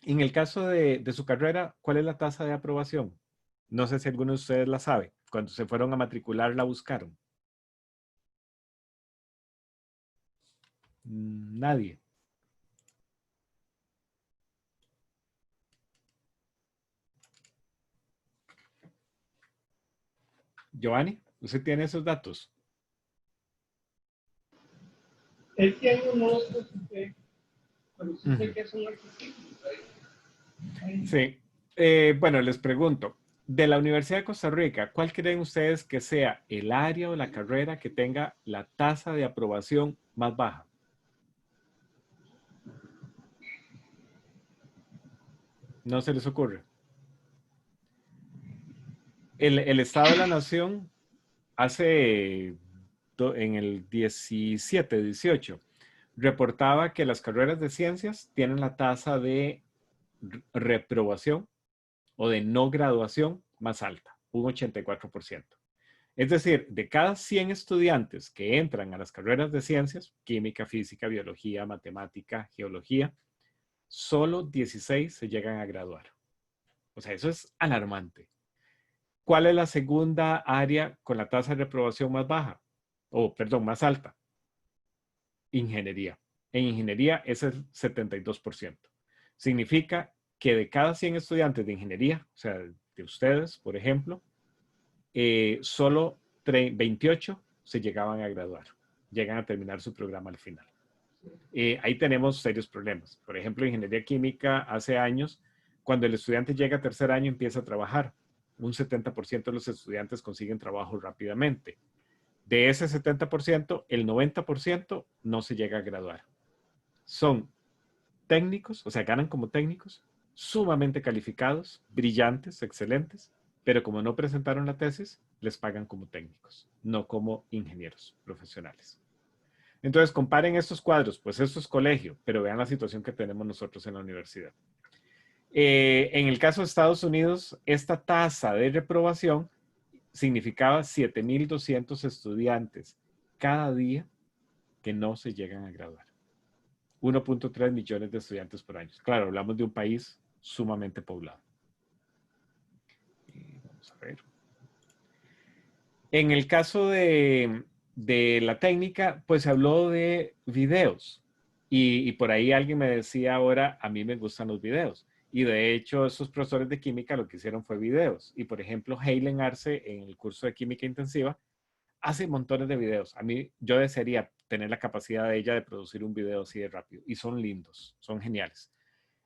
En el caso de su carrera, ¿cuál es la tasa de aprobación? No sé si alguno de ustedes la sabe. Cuando se fueron a matricular, la buscaron. Nadie. Giovanni, ¿usted tiene esos datos? Él tiene unos que pero sí sé que son artículos. Sí. Bueno, les pregunto, de la Universidad de Costa Rica, ¿cuál creen ustedes que sea el área o la carrera que tenga la tasa de aprobación más baja? ¿No se les ocurre? El Estado de la Nación en el 17, 18, reportaba que las carreras de ciencias tienen la tasa de reprobación o de no graduación más alta, un 84%. Es decir, de cada 100 estudiantes que entran a las carreras de ciencias, química, física, biología, matemática, geología, solo 16 se llegan a graduar. O sea, eso es alarmante. ¿Cuál es la segunda área con la tasa de reprobación más baja? Perdón, más alta. Ingeniería. En ingeniería es el 72%. Significa que de cada 100 estudiantes de ingeniería, o sea, de ustedes, por ejemplo, solo 28 se llegaban a graduar, llegan a terminar su programa al final. Ahí tenemos serios problemas. Por ejemplo, ingeniería química hace años, cuando el estudiante llega a tercer año, empieza a trabajar. Un 70% de los estudiantes consiguen trabajo rápidamente. De ese 70%, el 90% no se llega a graduar. Son técnicos, o sea, ganan como técnicos, sumamente calificados, brillantes, excelentes, pero como no presentaron la tesis, les pagan como técnicos, no como ingenieros profesionales. Entonces, comparen estos cuadros, pues esto es colegio, pero vean la situación que tenemos nosotros en la universidad. En el caso de Estados Unidos, esta tasa de reprobación significaba 7,200 estudiantes cada día que no se llegan a graduar. 1.3 millones de estudiantes por año. Claro, hablamos de un país sumamente poblado. Vamos a ver. En el caso de la técnica, pues se habló de videos. Y por ahí alguien me decía ahora, a mí me gustan los videos. Y de hecho, esos profesores de química lo que hicieron fue videos. Y por ejemplo, Heilen Arce, en el curso de química intensiva, hace montones de videos. A mí, yo desearía tener la capacidad de ella de producir un video así de rápido. Y son lindos, son geniales.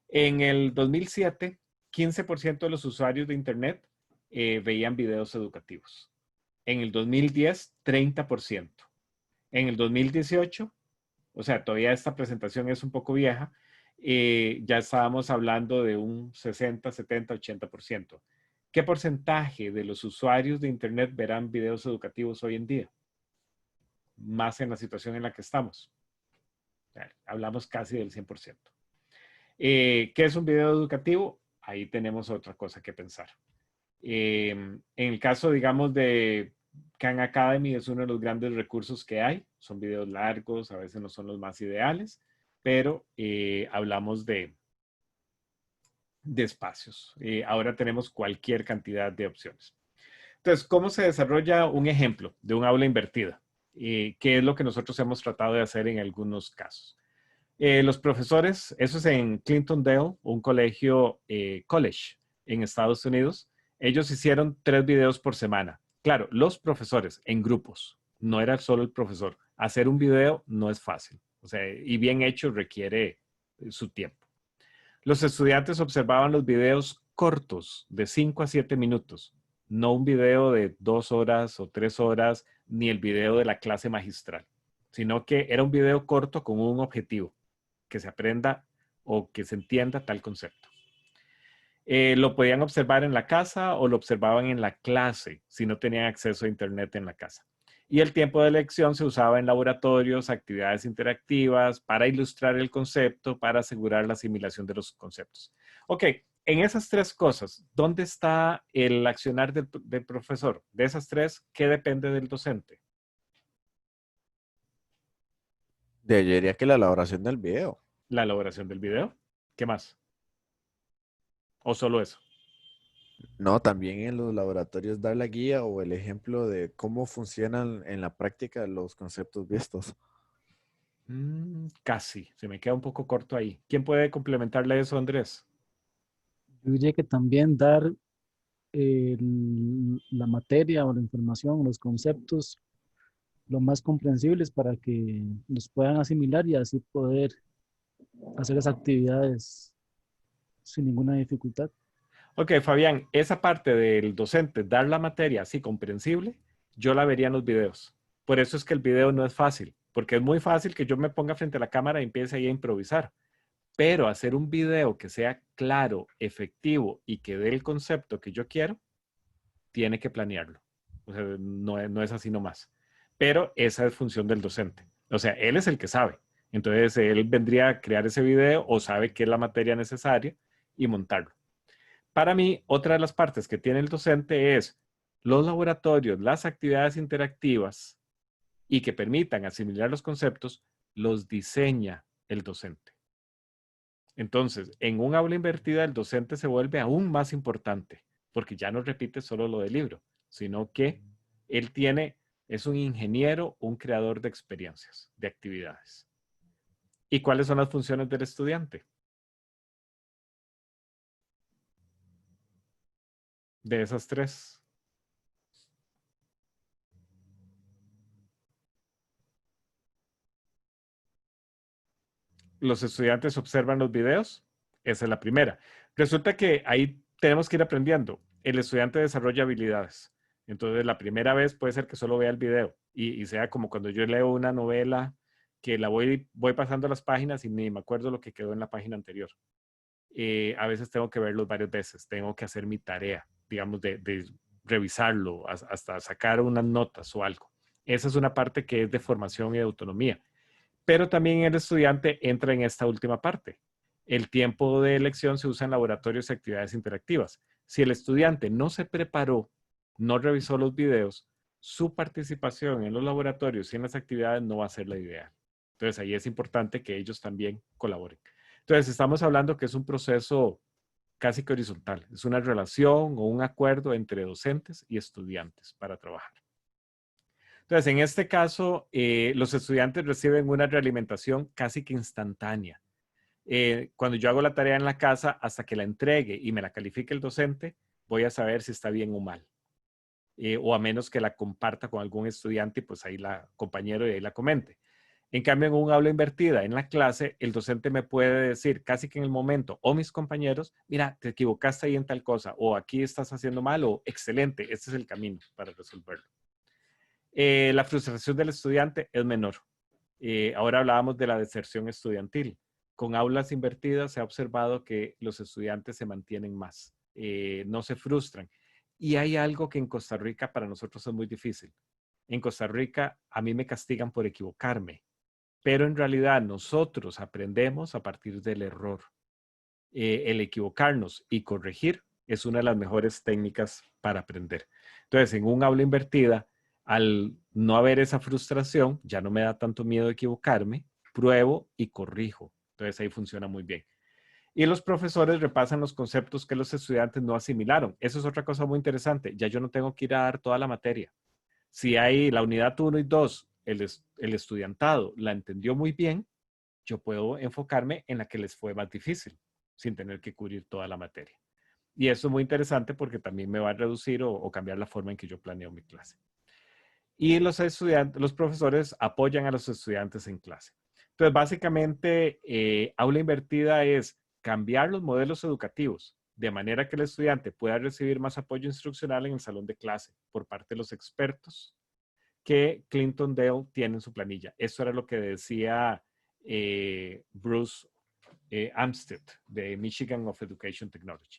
En el 2007, 15% de los usuarios de Internet veían videos educativos. En el 2010, 30%. En el 2018, o sea, todavía esta presentación es un poco vieja, ya estábamos hablando de un 60, 70, 80%. ¿Qué porcentaje de los usuarios de Internet verán videos educativos hoy en día? Más en la situación en la que estamos. Hablamos casi del 100%. ¿Qué es un video educativo? Ahí tenemos otra cosa que pensar. En el caso, digamos, de Khan Academy, es uno de los grandes recursos que hay. Son videos largos, a veces no son los más ideales, pero hablamos de espacios. Ahora tenemos cualquier cantidad de opciones. Entonces, ¿cómo se desarrolla un ejemplo de un aula invertida? ¿Qué es lo que nosotros hemos tratado de hacer en algunos casos? Los profesores, eso es en Clintondale, un colegio college en Estados Unidos. Ellos hicieron 3 videos por semana. Claro, los profesores en grupos, no era solo el profesor. Hacer un video no es fácil. O sea, y bien hecho requiere su tiempo. Los estudiantes observaban los videos cortos de 5 a 7 minutos, no un video de 2 horas o 3 horas, ni el video de la clase magistral, sino que era un video corto con un objetivo, que se aprenda o que se entienda tal concepto. Lo podían observar en la casa o lo observaban en la clase si no tenían acceso a internet en la casa. Y el tiempo de lección se usaba en laboratorios, actividades interactivas, para ilustrar el concepto, para asegurar la asimilación de los conceptos. Ok, en esas 3 cosas, ¿dónde está el accionar del profesor? De esas 3, ¿qué depende del docente? Yo diría que la elaboración del video. La elaboración del video. ¿Qué más? ¿O solo eso? No, también en los laboratorios dar la guía o el ejemplo de cómo funcionan en la práctica los conceptos vistos. Casi, se me queda un poco corto ahí. ¿Quién puede complementarle eso, Andrés? Yo diría que también dar la materia o la información, los conceptos, lo más comprensibles para que los puedan asimilar y así poder hacer las actividades sin ninguna dificultad. Ok, Fabián, esa parte del docente, dar la materia así comprensible, yo la vería en los videos. Por eso es que el video no es fácil, porque es muy fácil que yo me ponga frente a la cámara y empiece ahí a improvisar. Pero hacer un video que sea claro, efectivo y que dé el concepto que yo quiero, tiene que planearlo. O sea, no es así nomás. Pero esa es función del docente. O sea, él es el que sabe. Entonces, él vendría a crear ese video o sabe qué es la materia necesaria y montarlo. Para mí, otra de las partes que tiene el docente es los laboratorios, las actividades interactivas y que permitan asimilar los conceptos, los diseña el docente. Entonces, en un aula invertida, el docente se vuelve aún más importante, porque ya no repite solo lo del libro, sino que él es un ingeniero, un creador de experiencias, de actividades. ¿Y cuáles son las funciones del estudiante? De esas tres. Los estudiantes observan los videos. Esa es la primera. Resulta que ahí tenemos que ir aprendiendo. El estudiante desarrolla habilidades. Entonces, la primera vez puede ser que solo vea el video y sea como cuando yo leo una novela que la voy pasando las páginas y ni me acuerdo lo que quedó en la página anterior. A veces tengo que verlos varias veces. Tengo que hacer mi tarea, digamos, de revisarlo hasta sacar unas notas o algo. Esa es una parte que es de formación y de autonomía. Pero también el estudiante entra en esta última parte. El tiempo de lección se usa en laboratorios y actividades interactivas. Si el estudiante no se preparó, no revisó los videos, su participación en los laboratorios y en las actividades no va a ser la ideal. Entonces ahí es importante que ellos también colaboren. Entonces estamos hablando que es un proceso casi que horizontal. Es una relación o un acuerdo entre docentes y estudiantes para trabajar. Entonces, en este caso, los estudiantes reciben una realimentación casi que instantánea. Cuando yo hago la tarea en la casa, hasta que la entregue y me la califique el docente, voy a saber si está bien o mal. O a menos que la comparta con algún estudiante y pues ahí la compañero y ahí la comente. En cambio, en un aula invertida, en la clase, el docente me puede decir casi que en el momento, o mis compañeros, mira, te equivocaste ahí en tal cosa, o aquí estás haciendo mal, o excelente, este es el camino para resolverlo. La frustración del estudiante es menor. Ahora hablábamos de la deserción estudiantil. Con aulas invertidas se ha observado que los estudiantes se mantienen más, no se frustran. Y hay algo que en Costa Rica para nosotros es muy difícil. En Costa Rica a mí me castigan por equivocarme, pero en realidad nosotros aprendemos a partir del error. El equivocarnos y corregir es una de las mejores técnicas para aprender. Entonces, en un aula invertida, al no haber esa frustración, ya no me da tanto miedo equivocarme, pruebo y corrijo. Entonces, ahí funciona muy bien. Y los profesores repasan los conceptos que los estudiantes no asimilaron. Eso es otra cosa muy interesante. Ya yo no tengo que ir a dar toda la materia. Si hay la unidad 1 y 2, el estudiantado la entendió muy bien, yo puedo enfocarme en la que les fue más difícil, sin tener que cubrir toda la materia. Y eso es muy interesante porque también me va a reducir o cambiar la forma en que yo planeo mi clase. Y los profesores apoyan a los estudiantes en clase. Entonces, básicamente, aula invertida es cambiar los modelos educativos de manera que el estudiante pueda recibir más apoyo instruccional en el salón de clase por parte de los expertos que Clinton Dale tiene en su planilla. Eso era lo que decía Bruce Amstead de Michigan of Education Technology.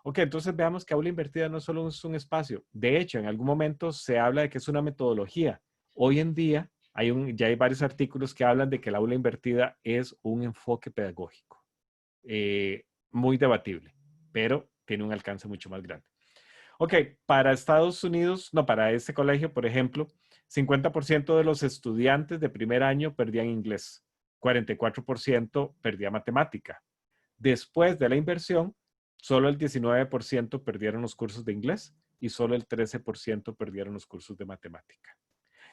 Ok, entonces veamos que aula invertida no solo es un espacio. De hecho, en algún momento se habla de que es una metodología. Hoy en día ya hay varios artículos que hablan de que el aula invertida es un enfoque pedagógico. Muy debatible, pero tiene un alcance mucho más grande. Ok, para Estados Unidos, no, para este colegio, por ejemplo, 50% de los estudiantes de primer año perdían inglés, 44% perdía matemática. Después de la inversión, solo el 19% perdieron los cursos de inglés y solo el 13% perdieron los cursos de matemática.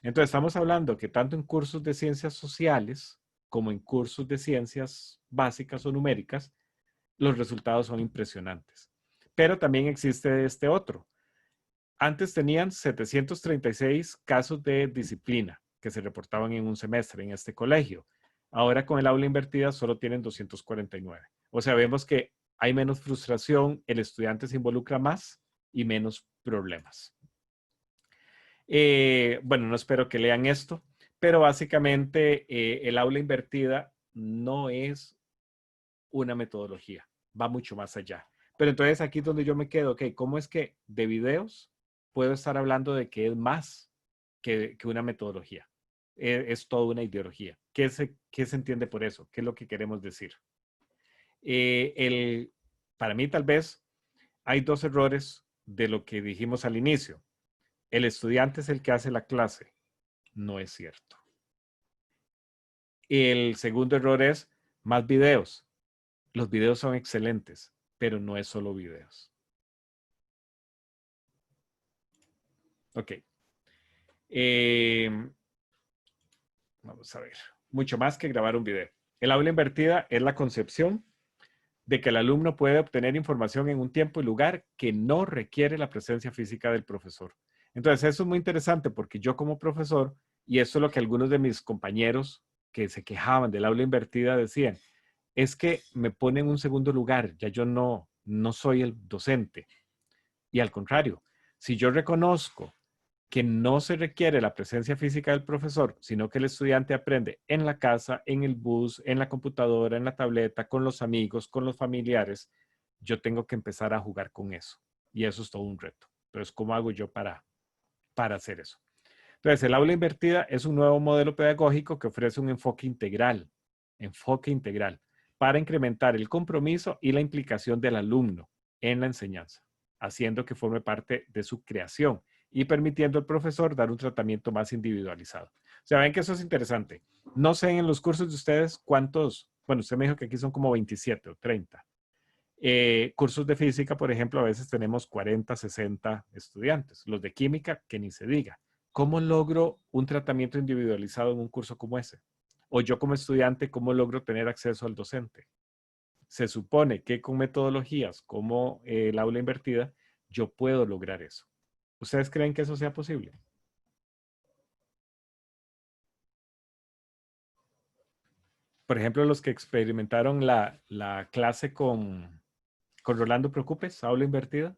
Entonces, estamos hablando que tanto en cursos de ciencias sociales como en cursos de ciencias básicas o numéricas, los resultados son impresionantes. Pero también existe este otro. Antes tenían 736 casos de disciplina que se reportaban en un semestre en este colegio. Ahora con el aula invertida solo tienen 249. O sea, vemos que hay menos frustración, el estudiante se involucra más y menos problemas. Bueno, no espero que lean esto, pero básicamente el aula invertida no es una metodología, va mucho más allá. Pero entonces aquí es donde yo me quedo, ok, ¿cómo es que de videos puedo estar hablando de que es más que una metodología? Es toda una ideología. ¿Qué se entiende por eso? ¿Qué es lo que queremos decir? Para mí tal vez hay dos errores de lo que dijimos al inicio. El estudiante es el que hace la clase. No es cierto. El segundo error es más videos. Los videos son excelentes, pero no es solo videos. Ok. Vamos a ver. Mucho más que grabar un video. El aula invertida es la concepción de que el alumno puede obtener información en un tiempo y lugar que no requiere la presencia física del profesor. Entonces, eso es muy interesante porque yo como profesor, y esto es lo que algunos de mis compañeros que se quejaban del aula invertida decían, es que me pone en un segundo lugar, ya yo no soy el docente. Y al contrario, si yo reconozco que no se requiere la presencia física del profesor, sino que el estudiante aprende en la casa, en el bus, en la computadora, en la tableta, con los amigos, con los familiares, yo tengo que empezar a jugar con eso. Y eso es todo un reto. Entonces, ¿cómo hago yo para hacer eso? Entonces, el aula invertida es un nuevo modelo pedagógico que ofrece un enfoque integral, para incrementar el compromiso y la implicación del alumno en la enseñanza, haciendo que forme parte de su creación y permitiendo al profesor dar un tratamiento más individualizado. O sea, ven que eso es interesante. No sé en los cursos de ustedes cuántos, bueno, usted me dijo que aquí son como 27 o 30. Cursos de física, por ejemplo, a veces tenemos 40, 60 estudiantes. Los de química, que ni se diga. ¿Cómo logro un tratamiento individualizado en un curso como ese? O yo como estudiante, ¿cómo logro tener acceso al docente? Se supone que con metodologías como el aula invertida, yo puedo lograr eso. ¿Ustedes creen que eso sea posible? Por ejemplo, los que experimentaron la clase con Rolando Preocupes, aula invertida,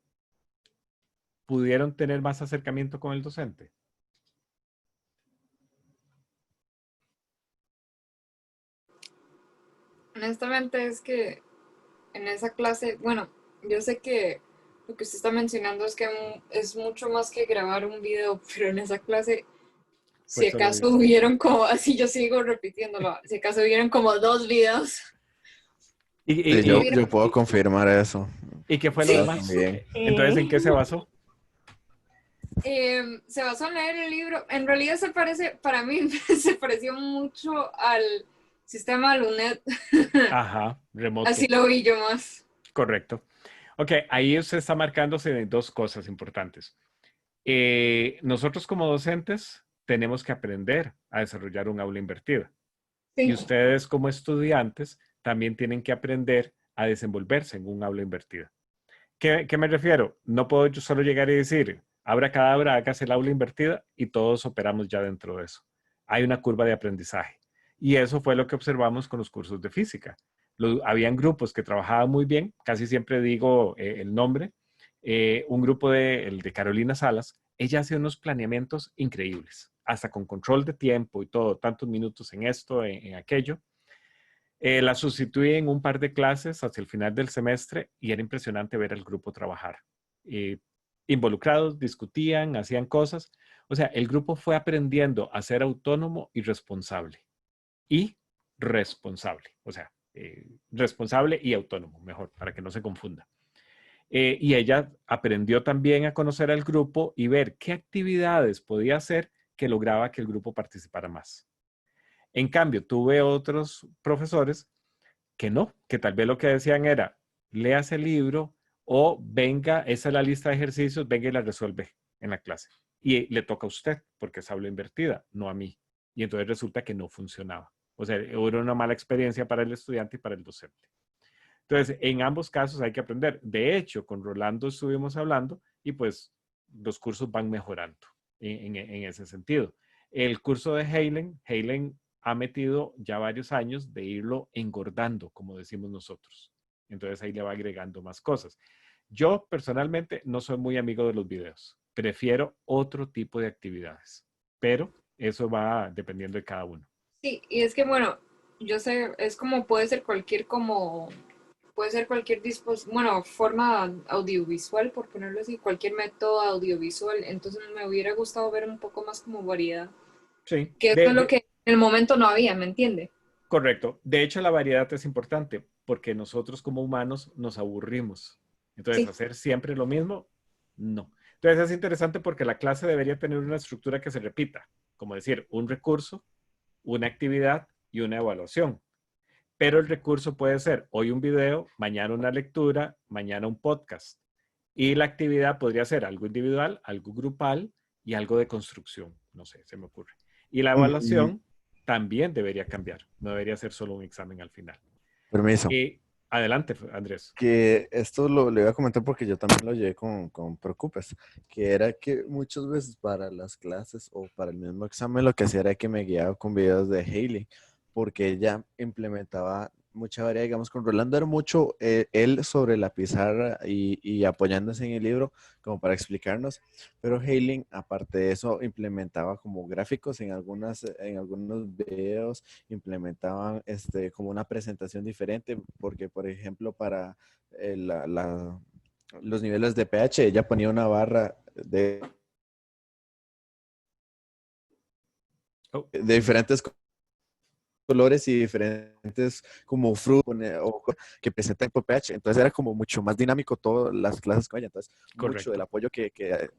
¿pudieron tener más acercamiento con el docente? Honestamente es que en esa clase, bueno, yo sé que lo que usted está mencionando es que es mucho más que grabar un video, pero en esa clase, si Pues solo acaso video. hubieron como, así yo sigo repitiéndolo, si acaso hubieron como 2 videos. Sí, Y yo puedo confirmar eso. qué fue lo Yo demás? también. Entonces, ¿en qué se basó? Se basó en leer el libro. En realidad para mí se pareció mucho al sistema Lunet. Ajá, remoto. Así lo vi yo más. Correcto. Ok, ahí usted está marcándose de dos cosas importantes. Nosotros como docentes tenemos que aprender a desarrollar un aula invertida. Y Sí. ustedes como estudiantes también tienen que aprender a desenvolverse en un aula invertida. ¿Qué me refiero? No puedo yo solo llegar y decir, abracadabra, hágase el aula invertida y todos operamos ya dentro de eso. Hay una curva de aprendizaje. Y eso fue lo que observamos con los cursos de física. Habían grupos que trabajaban muy bien, casi siempre digo el nombre, un grupo el de Carolina Salas, ella hace unos planeamientos increíbles, hasta con control de tiempo y todo, tantos minutos en esto, en aquello. La sustituí en un par de clases hacia el final del semestre y era impresionante ver al grupo trabajar. Involucrados, discutían, hacían cosas. O sea, el grupo fue aprendiendo a ser autónomo y responsable. Y responsable. O sea, responsable y autónomo, mejor, para que no se confunda. Y ella aprendió también a conocer al grupo y ver qué actividades podía hacer que lograba que el grupo participara más. En cambio, tuve otros profesores que no, que tal vez lo que decían era, léase el libro o venga, esa es la lista de ejercicios, venga y la resuelve en la clase. Y le toca a usted, porque es aula invertida, no a mí. Y entonces resulta que no funcionaba. O sea, hubo una mala experiencia para el estudiante y para el docente. Entonces, en ambos casos hay que aprender. De hecho, con Rolando estuvimos hablando y pues los cursos van mejorando en ese sentido. El curso de Halen ha metido ya varios años de irlo engordando, como decimos nosotros. Entonces ahí le va agregando más cosas. Yo personalmente no soy muy amigo de los videos. Prefiero otro tipo de actividades, pero eso va dependiendo de cada uno. Sí, y es que bueno, yo sé, es como puede ser cualquier bueno, forma audiovisual, por ponerlo así, cualquier método audiovisual, entonces me hubiera gustado ver un poco más como variedad, Sí, que eso es lo que en el momento no había, ¿me entiende? correcto. De hecho, la variedad es importante porque nosotros como humanos nos aburrimos. Entonces, Sí, hacer siempre lo mismo, no. Entonces, es interesante porque la clase debería tener una estructura que se repita, como decir, un recurso, una actividad y una evaluación. Pero el recurso puede ser hoy un video, mañana una lectura, mañana un podcast. Y la actividad podría ser algo individual, algo grupal y algo de construcción. No sé, se me ocurre. Y la Mm, evaluación también debería cambiar. No debería ser solo un examen al final. Permiso. Y adelante, Andrés. Que esto lo iba a comentar porque yo también lo llevé con Preocupes, que era que muchas veces para las clases o para el mismo examen lo que hacía era que me guiaba con videos de Hailey, porque ella implementaba mucha variedad, digamos, con Rolando era mucho él sobre la pizarra y apoyándose en el libro como para explicarnos, pero Hailey, aparte de eso, implementaba como gráficos en algunos videos, implementaban como una presentación diferente, porque por ejemplo para los niveles de pH, ella ponía una barra Oh, de diferentes colores y diferentes como frutos que presentan por pH. Entonces era como mucho más dinámico todas las clases con ella. Entonces mucho del correcto. apoyo que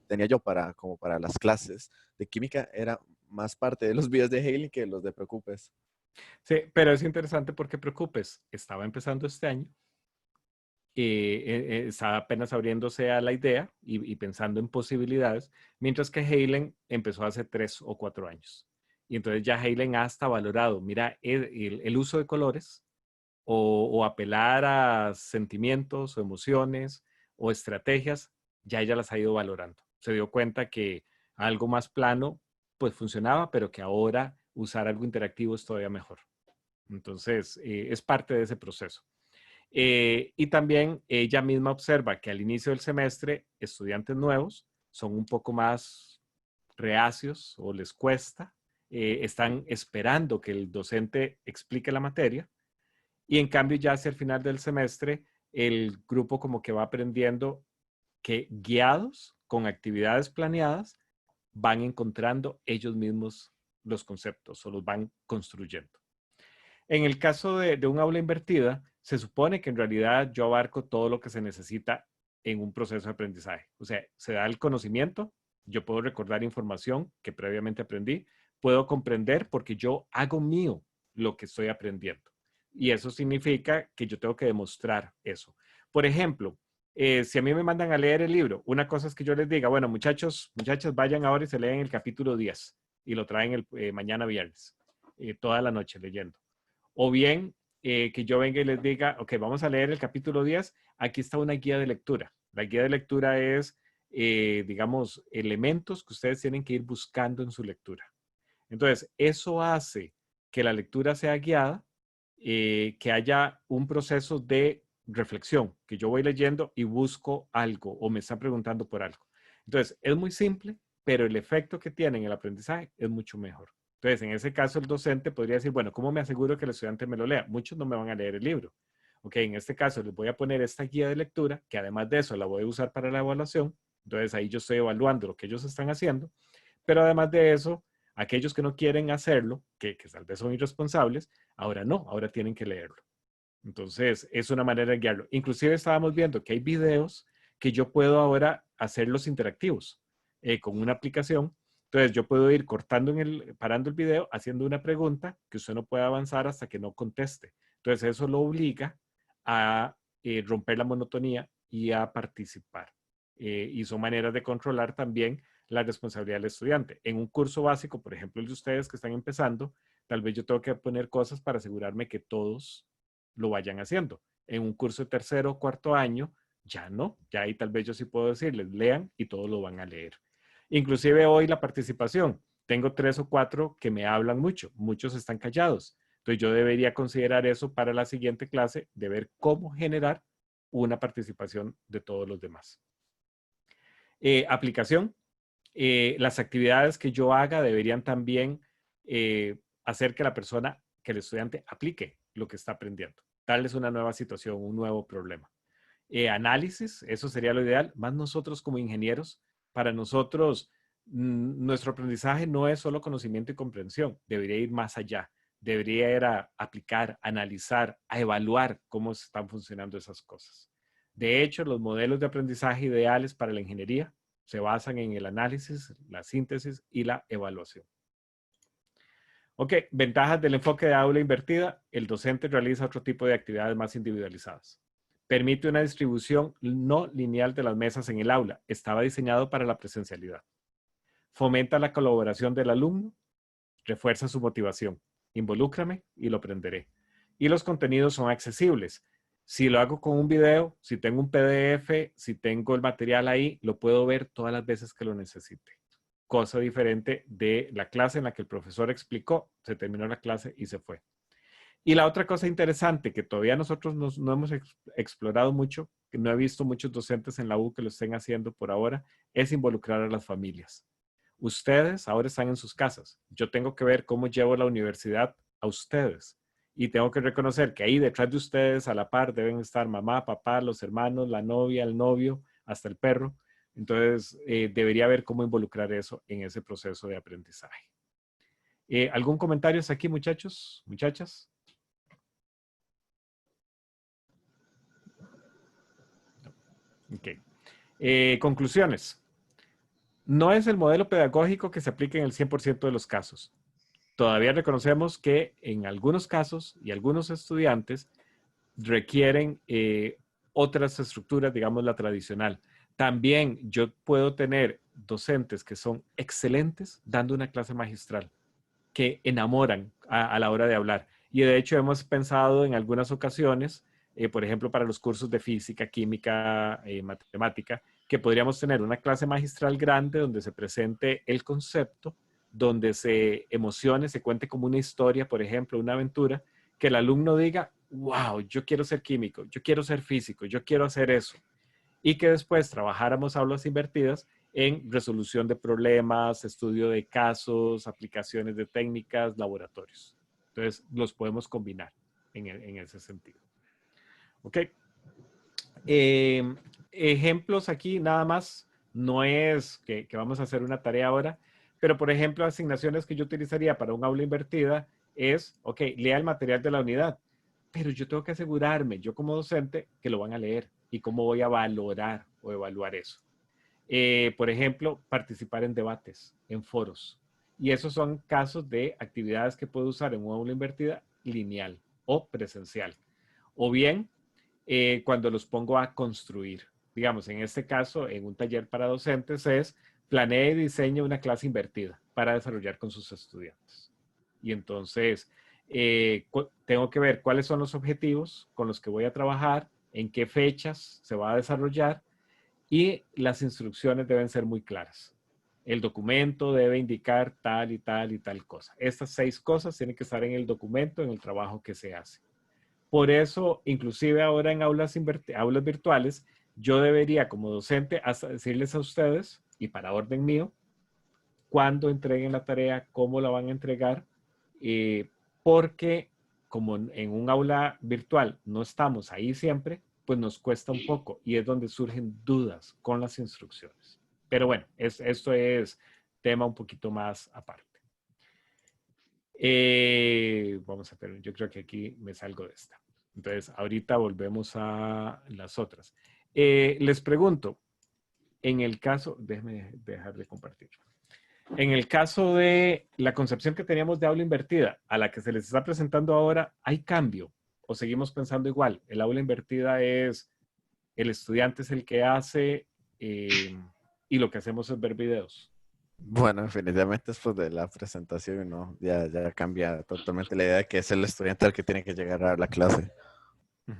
tenía yo como para las clases de química era más parte de los videos de Haley que los de Preocupes. Sí, pero es interesante porque Preocupes estaba empezando este año. Estaba apenas abriéndose a la idea y pensando en posibilidades, mientras que Halen empezó hace 3 o 4 años. Y entonces ya Halen ha hasta valorado, mira, el uso de colores o apelar a sentimientos o emociones o estrategias, ya ella las ha ido valorando. Se dio cuenta que algo más plano pues funcionaba, pero que ahora usar algo interactivo es todavía mejor. Entonces, es parte de ese proceso. Y también ella misma observa que al inicio del semestre, estudiantes nuevos son un poco más reacios o les cuesta, están esperando que el docente explique la materia y en cambio ya hacia el final del semestre el grupo como que va aprendiendo que guiados con actividades planeadas van encontrando ellos mismos los conceptos o los van construyendo. En el caso de un aula invertida, se supone que en realidad yo abarco todo lo que se necesita en un proceso de aprendizaje. O sea, se da el conocimiento, yo puedo recordar información que previamente aprendí, puedo comprender porque yo hago mío lo que estoy aprendiendo. Y eso significa que yo tengo que demostrar eso. Por ejemplo, si a mí me mandan a leer el libro, una cosa es que yo les diga, bueno, muchachos, muchachas, vayan ahora y se leen el capítulo 10 y lo traen mañana viernes, toda la noche leyendo. O bien que yo venga y les diga, ok, vamos a leer el capítulo 10, aquí está una guía de lectura. La guía de lectura es, digamos, elementos que ustedes tienen que ir buscando en su lectura. Entonces, eso hace que la lectura sea guiada, que haya un proceso de reflexión, que yo voy leyendo y busco algo o me están preguntando por algo. Entonces, es muy simple, pero el efecto que tiene en el aprendizaje es mucho mejor. Entonces, en ese caso, el docente podría decir, bueno, ¿cómo me aseguro que el estudiante me lo lea? Muchos no me van a leer el libro. Ok, en este caso les voy a poner esta guía de lectura, que además de eso la voy a usar para la evaluación. Entonces, ahí yo estoy evaluando lo que ellos están haciendo. Pero además de eso, aquellos que no quieren hacerlo, que tal vez son irresponsables, ahora no, ahora tienen que leerlo. Entonces, es una manera de guiarlo. Inclusive estábamos viendo que hay videos que yo puedo ahora hacerlos interactivos con una aplicación. Entonces, yo puedo ir parando el video, haciendo una pregunta que usted no puede avanzar hasta que no conteste. Entonces, eso lo obliga a romper la monotonía y a participar. Y son maneras de controlar también la responsabilidad del estudiante. En un curso básico, por ejemplo, el de ustedes que están empezando, tal vez yo tengo que poner cosas para asegurarme que todos lo vayan haciendo. En un curso de tercero o cuarto año, ya no. Ya ahí tal vez yo sí puedo decirles, lean y todos lo van a leer. Inclusive hoy la participación. Tengo 3 o 4 que me hablan mucho. Muchos están callados. Entonces yo debería considerar eso para la siguiente clase, de ver cómo generar una participación de todos los demás. Aplicación. Las actividades que yo haga deberían también hacer que la persona, que el estudiante aplique lo que está aprendiendo. Darles una nueva situación, un nuevo problema. Análisis, eso sería lo ideal. Más nosotros como ingenieros, para nosotros, nuestro aprendizaje no es solo conocimiento y comprensión, debería ir más allá. Debería ir a aplicar, analizar, a evaluar cómo están funcionando esas cosas. De hecho, los modelos de aprendizaje ideales para la ingeniería se basan en el análisis, la síntesis y la evaluación. Ok, ventajas del enfoque de aula invertida. El docente realiza otro tipo de actividades más individualizadas. Permite una distribución no lineal de las mesas en el aula. Estaba diseñado para la presencialidad. Fomenta la colaboración del alumno. Refuerza su motivación. Involúcrame y lo aprenderé. Y los contenidos son accesibles. Si lo hago con un video, si tengo un PDF, si tengo el material ahí, lo puedo ver todas las veces que lo necesite. Cosa diferente de la clase en la que el profesor explicó, se terminó la clase y se fue. Y la otra cosa interesante que todavía nosotros no hemos explorado mucho, que no he visto muchos docentes en la U que lo estén haciendo por ahora, es involucrar a las familias. Ustedes ahora están en sus casas. Yo tengo que ver cómo llevo la universidad a ustedes. Y tengo que reconocer que ahí detrás de ustedes, a la par, deben estar mamá, papá, los hermanos, la novia, el novio, hasta el perro. Entonces, debería ver cómo involucrar eso en ese proceso de aprendizaje. ¿Algún comentario hasta aquí, muchachos? ¿Muchachas? Ok. Conclusiones. No es el modelo pedagógico que se aplica en el 100% de los casos. Todavía reconocemos que en algunos casos y algunos estudiantes requieren otras estructuras, digamos la tradicional. También yo puedo tener docentes que son excelentes dando una clase magistral, que enamoran a la hora de hablar. Y de hecho hemos pensado en algunas ocasiones, por ejemplo, para los cursos de física, química, matemática, que podríamos tener una clase magistral grande donde se presente el concepto, donde se emocione, se cuente como una historia, por ejemplo, una aventura, que el alumno diga, wow, yo quiero ser químico, yo quiero ser físico, yo quiero hacer eso. Y que después trabajáramos aulas invertidas en resolución de problemas, estudio de casos, aplicaciones de técnicas, laboratorios. Entonces, los podemos combinar en ese sentido. Ok. Ejemplos aquí nada más. No es que vamos a hacer una tarea ahora, pero por ejemplo, asignaciones que yo utilizaría para un aula invertida es, ok, lea el material de la unidad, pero yo tengo que asegurarme, yo como docente, que lo van a leer y cómo voy a valorar o evaluar eso. Por ejemplo, participar en debates, en foros. Y esos son casos de actividades que puedo usar en una aula invertida lineal o presencial. O bien, cuando los pongo a construir. Digamos, en este caso, en un taller para docentes es planee y diseñe una clase invertida para desarrollar con sus estudiantes. Y entonces, tengo que ver cuáles son los objetivos con los que voy a trabajar, en qué fechas se va a desarrollar y las instrucciones deben ser muy claras. El documento debe indicar tal y tal y tal cosa. Estas 6 cosas tienen que estar en el documento, en el trabajo que se hace. Por eso, inclusive ahora en aulas virtuales, yo debería como docente hasta decirles a ustedes, y para orden mío, cuándo entreguen la tarea, cómo la van a entregar, porque como en un aula virtual no estamos ahí siempre, pues nos cuesta un poco y es donde surgen dudas con las instrucciones. Pero bueno, esto es tema un poquito más aparte. Vamos a ver, yo creo que aquí me salgo de esta. Entonces, ahorita volvemos a las otras. Les pregunto, en el caso, déjenme dejar de compartir. En el caso de la concepción que teníamos de aula invertida, a la que se les está presentando ahora, ¿hay cambio? ¿O seguimos pensando igual? El aula invertida es, el estudiante es el que hace y lo que hacemos es ver videos. Bueno, definitivamente después de la presentación, ¿no? Ya cambia totalmente la idea de que es el estudiante el que tiene que llegar a la clase. Ujú.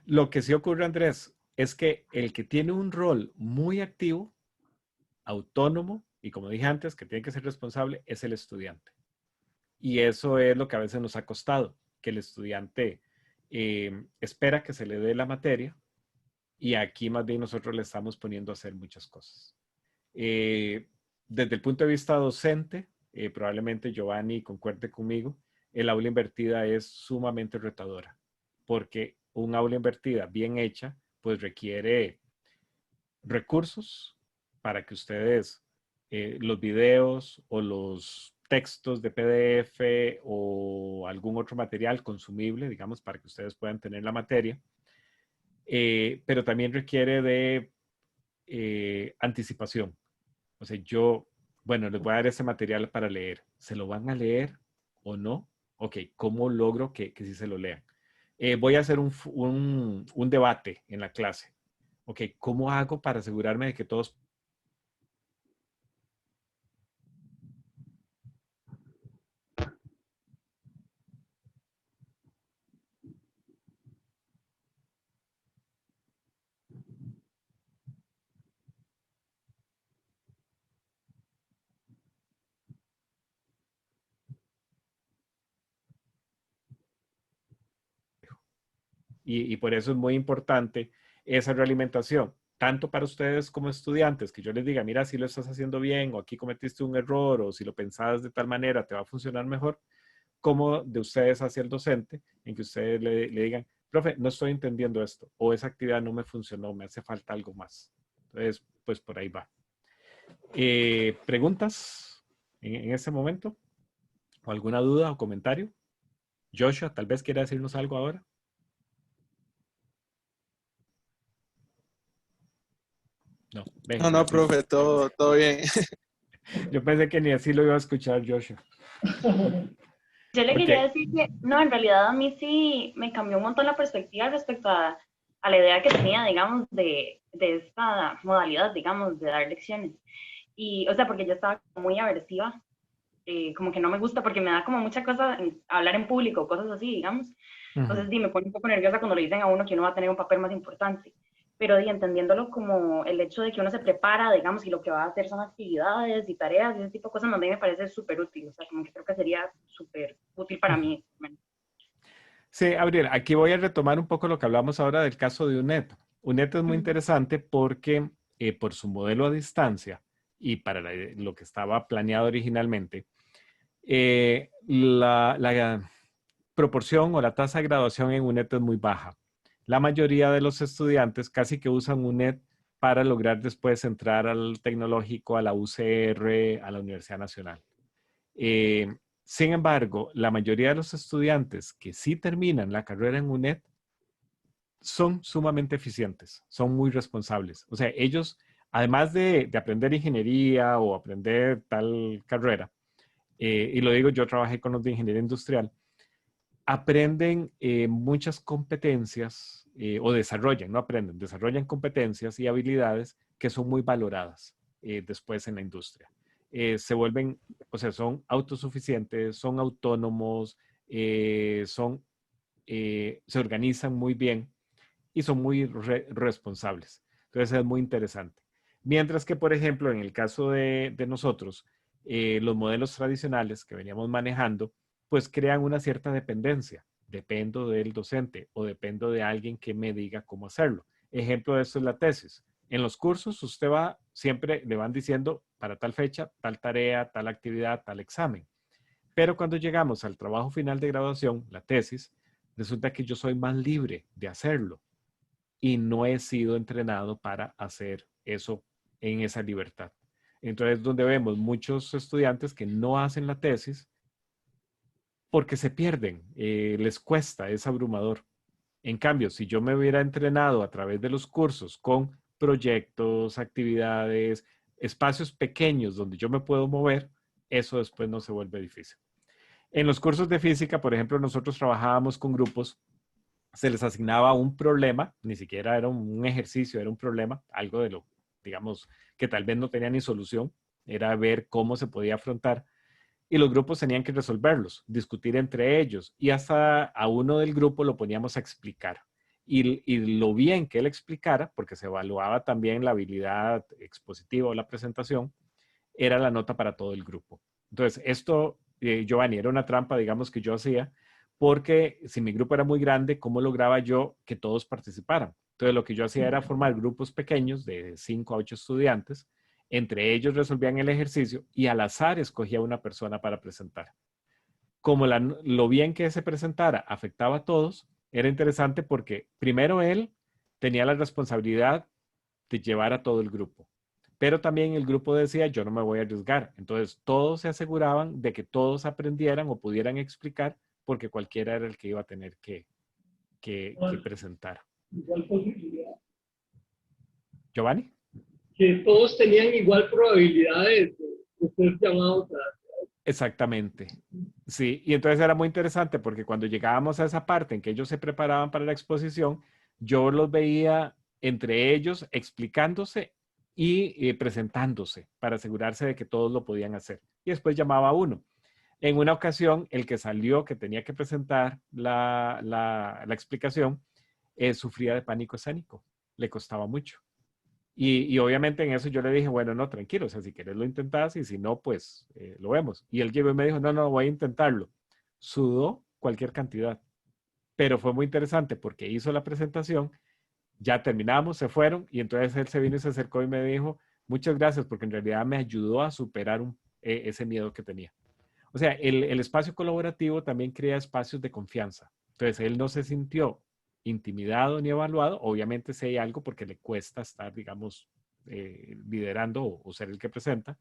Lo que sí ocurre, Andrés, es que el que tiene un rol muy activo, autónomo, y como dije antes, que tiene que ser responsable, es el estudiante. Y eso es lo que a veces nos ha costado, que el estudiante espera que se le dé la materia y aquí más bien nosotros le estamos poniendo a hacer muchas cosas. Eh, Desde el punto de vista docente, probablemente Giovanni concuerde conmigo, el aula invertida es sumamente retadora, porque un aula invertida bien hecha, pues requiere recursos para que ustedes los videos o los textos de PDF o algún otro material consumible, digamos, para que ustedes puedan tener la materia, pero también requiere de anticipación. O sea, bueno, les voy a dar ese material para leer. ¿Se lo van a leer o no? Ok, ¿cómo logro que sí se lo lean? Voy a hacer un debate en la clase. Ok, ¿cómo hago para asegurarme de que todos... Y por eso es muy importante esa realimentación, tanto para ustedes como estudiantes, que yo les diga, mira, si lo estás haciendo bien o aquí cometiste un error o si lo pensabas de tal manera te va a funcionar mejor, como de ustedes hacia el docente, en que ustedes le digan, profe, no estoy entendiendo esto o esa actividad no me funcionó, me hace falta algo más. Entonces, pues por ahí va. ¿Preguntas en ese momento? ¿O alguna duda o comentario? Joshua, tal vez quiera decirnos algo ahora. No, ven, No, ni no, así. profe, todo bien. Yo pensé que ni así lo iba a escuchar Joshua. Yo le quería Porque, decir que, no, en realidad a mí sí me cambió un montón la perspectiva respecto a la idea que tenía, digamos, de esta modalidad, digamos, de dar lecciones. Y, o sea, porque yo estaba muy aversiva, como que no me gusta porque me da como mucha cosa hablar en público, cosas así, digamos. Entonces, uh-huh. me pone un poco nerviosa cuando le dicen a uno que uno va a tener un papel más importante. Pero entendiéndolo como el hecho de que uno se prepara, digamos, y lo que va a hacer son actividades y tareas y ese tipo de cosas, a mí me parece súper útil. O sea, como que creo que sería súper útil para Uh-huh. mí. Sí, Gabriel, aquí voy a retomar un poco lo que hablamos ahora del caso de UNED. UNED es muy interesante porque por su modelo a distancia y para lo que estaba planeado originalmente, la proporción o la tasa de graduación en UNED es muy baja. La mayoría de los estudiantes casi que usan UNED para lograr después entrar al tecnológico, a la UCR, a la Universidad Nacional. Sin embargo, la mayoría de los estudiantes que sí terminan la carrera en UNED son sumamente eficientes, son muy responsables. O sea, ellos, además de aprender ingeniería o aprender tal carrera, y lo digo, yo trabajé con los de ingeniería industrial, aprenden muchas competencias o desarrollan, no aprenden, desarrollan competencias y habilidades que son muy valoradas después en la industria. Se vuelven, o sea, son autosuficientes, son autónomos, se organizan muy bien y son muy responsables. Entonces es muy interesante. Mientras que, por ejemplo, en el caso de nosotros, los modelos tradicionales que veníamos manejando, pues crean una cierta dependencia. Dependo del docente o dependo de alguien que me diga cómo hacerlo. Ejemplo de esto es la tesis. En los cursos usted va, siempre le van diciendo para tal fecha, tal tarea, tal actividad, tal examen. Pero cuando llegamos al trabajo final de graduación, la tesis, resulta que yo soy más libre de hacerlo y no he sido entrenado para hacer eso en esa libertad. Entonces, donde vemos muchos estudiantes que no hacen la tesis porque se pierden, les cuesta, es abrumador. En cambio, si yo me hubiera entrenado a través de los cursos con proyectos, actividades, espacios pequeños donde yo me puedo mover, eso después no se vuelve difícil. En los cursos de física, por ejemplo, nosotros trabajábamos con grupos, se les asignaba un problema, ni siquiera era un ejercicio, era un problema, algo de lo, digamos, que tal vez no tenía ni solución, era ver cómo se podía afrontar y los grupos tenían que resolverlos, discutir entre ellos y hasta a uno del grupo lo poníamos a explicar. Y lo bien que él explicara, porque se evaluaba también la habilidad expositiva o la presentación, era la nota para todo el grupo. Entonces, esto, Giovanni, era una trampa, digamos, que yo hacía, porque si mi grupo era muy grande, ¿cómo lograba yo que todos participaran? Entonces, lo que yo hacía era formar grupos pequeños de 5 a 8 estudiantes, entre ellos resolvían el ejercicio y al azar escogía una persona para presentar. Como lo bien que se presentara afectaba a todos, era interesante porque primero él tenía la responsabilidad de llevar a todo el grupo, pero también el grupo decía, yo no me voy a arriesgar. Entonces, todos se aseguraban de que todos aprendieran o pudieran explicar porque cualquiera era el que iba a tener que presentar. Igual posibilidad. ¿Giovanni? Que todos tenían igual probabilidades de ser llamados a... Exactamente. Sí, y entonces era muy interesante porque cuando llegábamos a esa parte en que ellos se preparaban para la exposición, yo los veía entre ellos explicándose y presentándose para asegurarse de que todos lo podían hacer. Y después llamaba a uno. En una ocasión, el que salió, que tenía que presentar la explicación, sufría de pánico escénico. Le costaba mucho. Y obviamente en eso yo le dije, bueno, no, tranquilo, o sea, si quieres lo intentás y si no, pues lo vemos. Y él llegó y me dijo, no, voy a intentarlo. Sudó cualquier cantidad. Pero fue muy interesante porque hizo la presentación, ya terminamos, se fueron y entonces él se vino y se acercó y me dijo, muchas gracias porque en realidad me ayudó a superar ese miedo que tenía. O sea, el espacio colaborativo también crea espacios de confianza. Entonces él no se sintió intimidado ni evaluado, obviamente si hay algo porque le cuesta estar, digamos, liderando o ser el que presenta,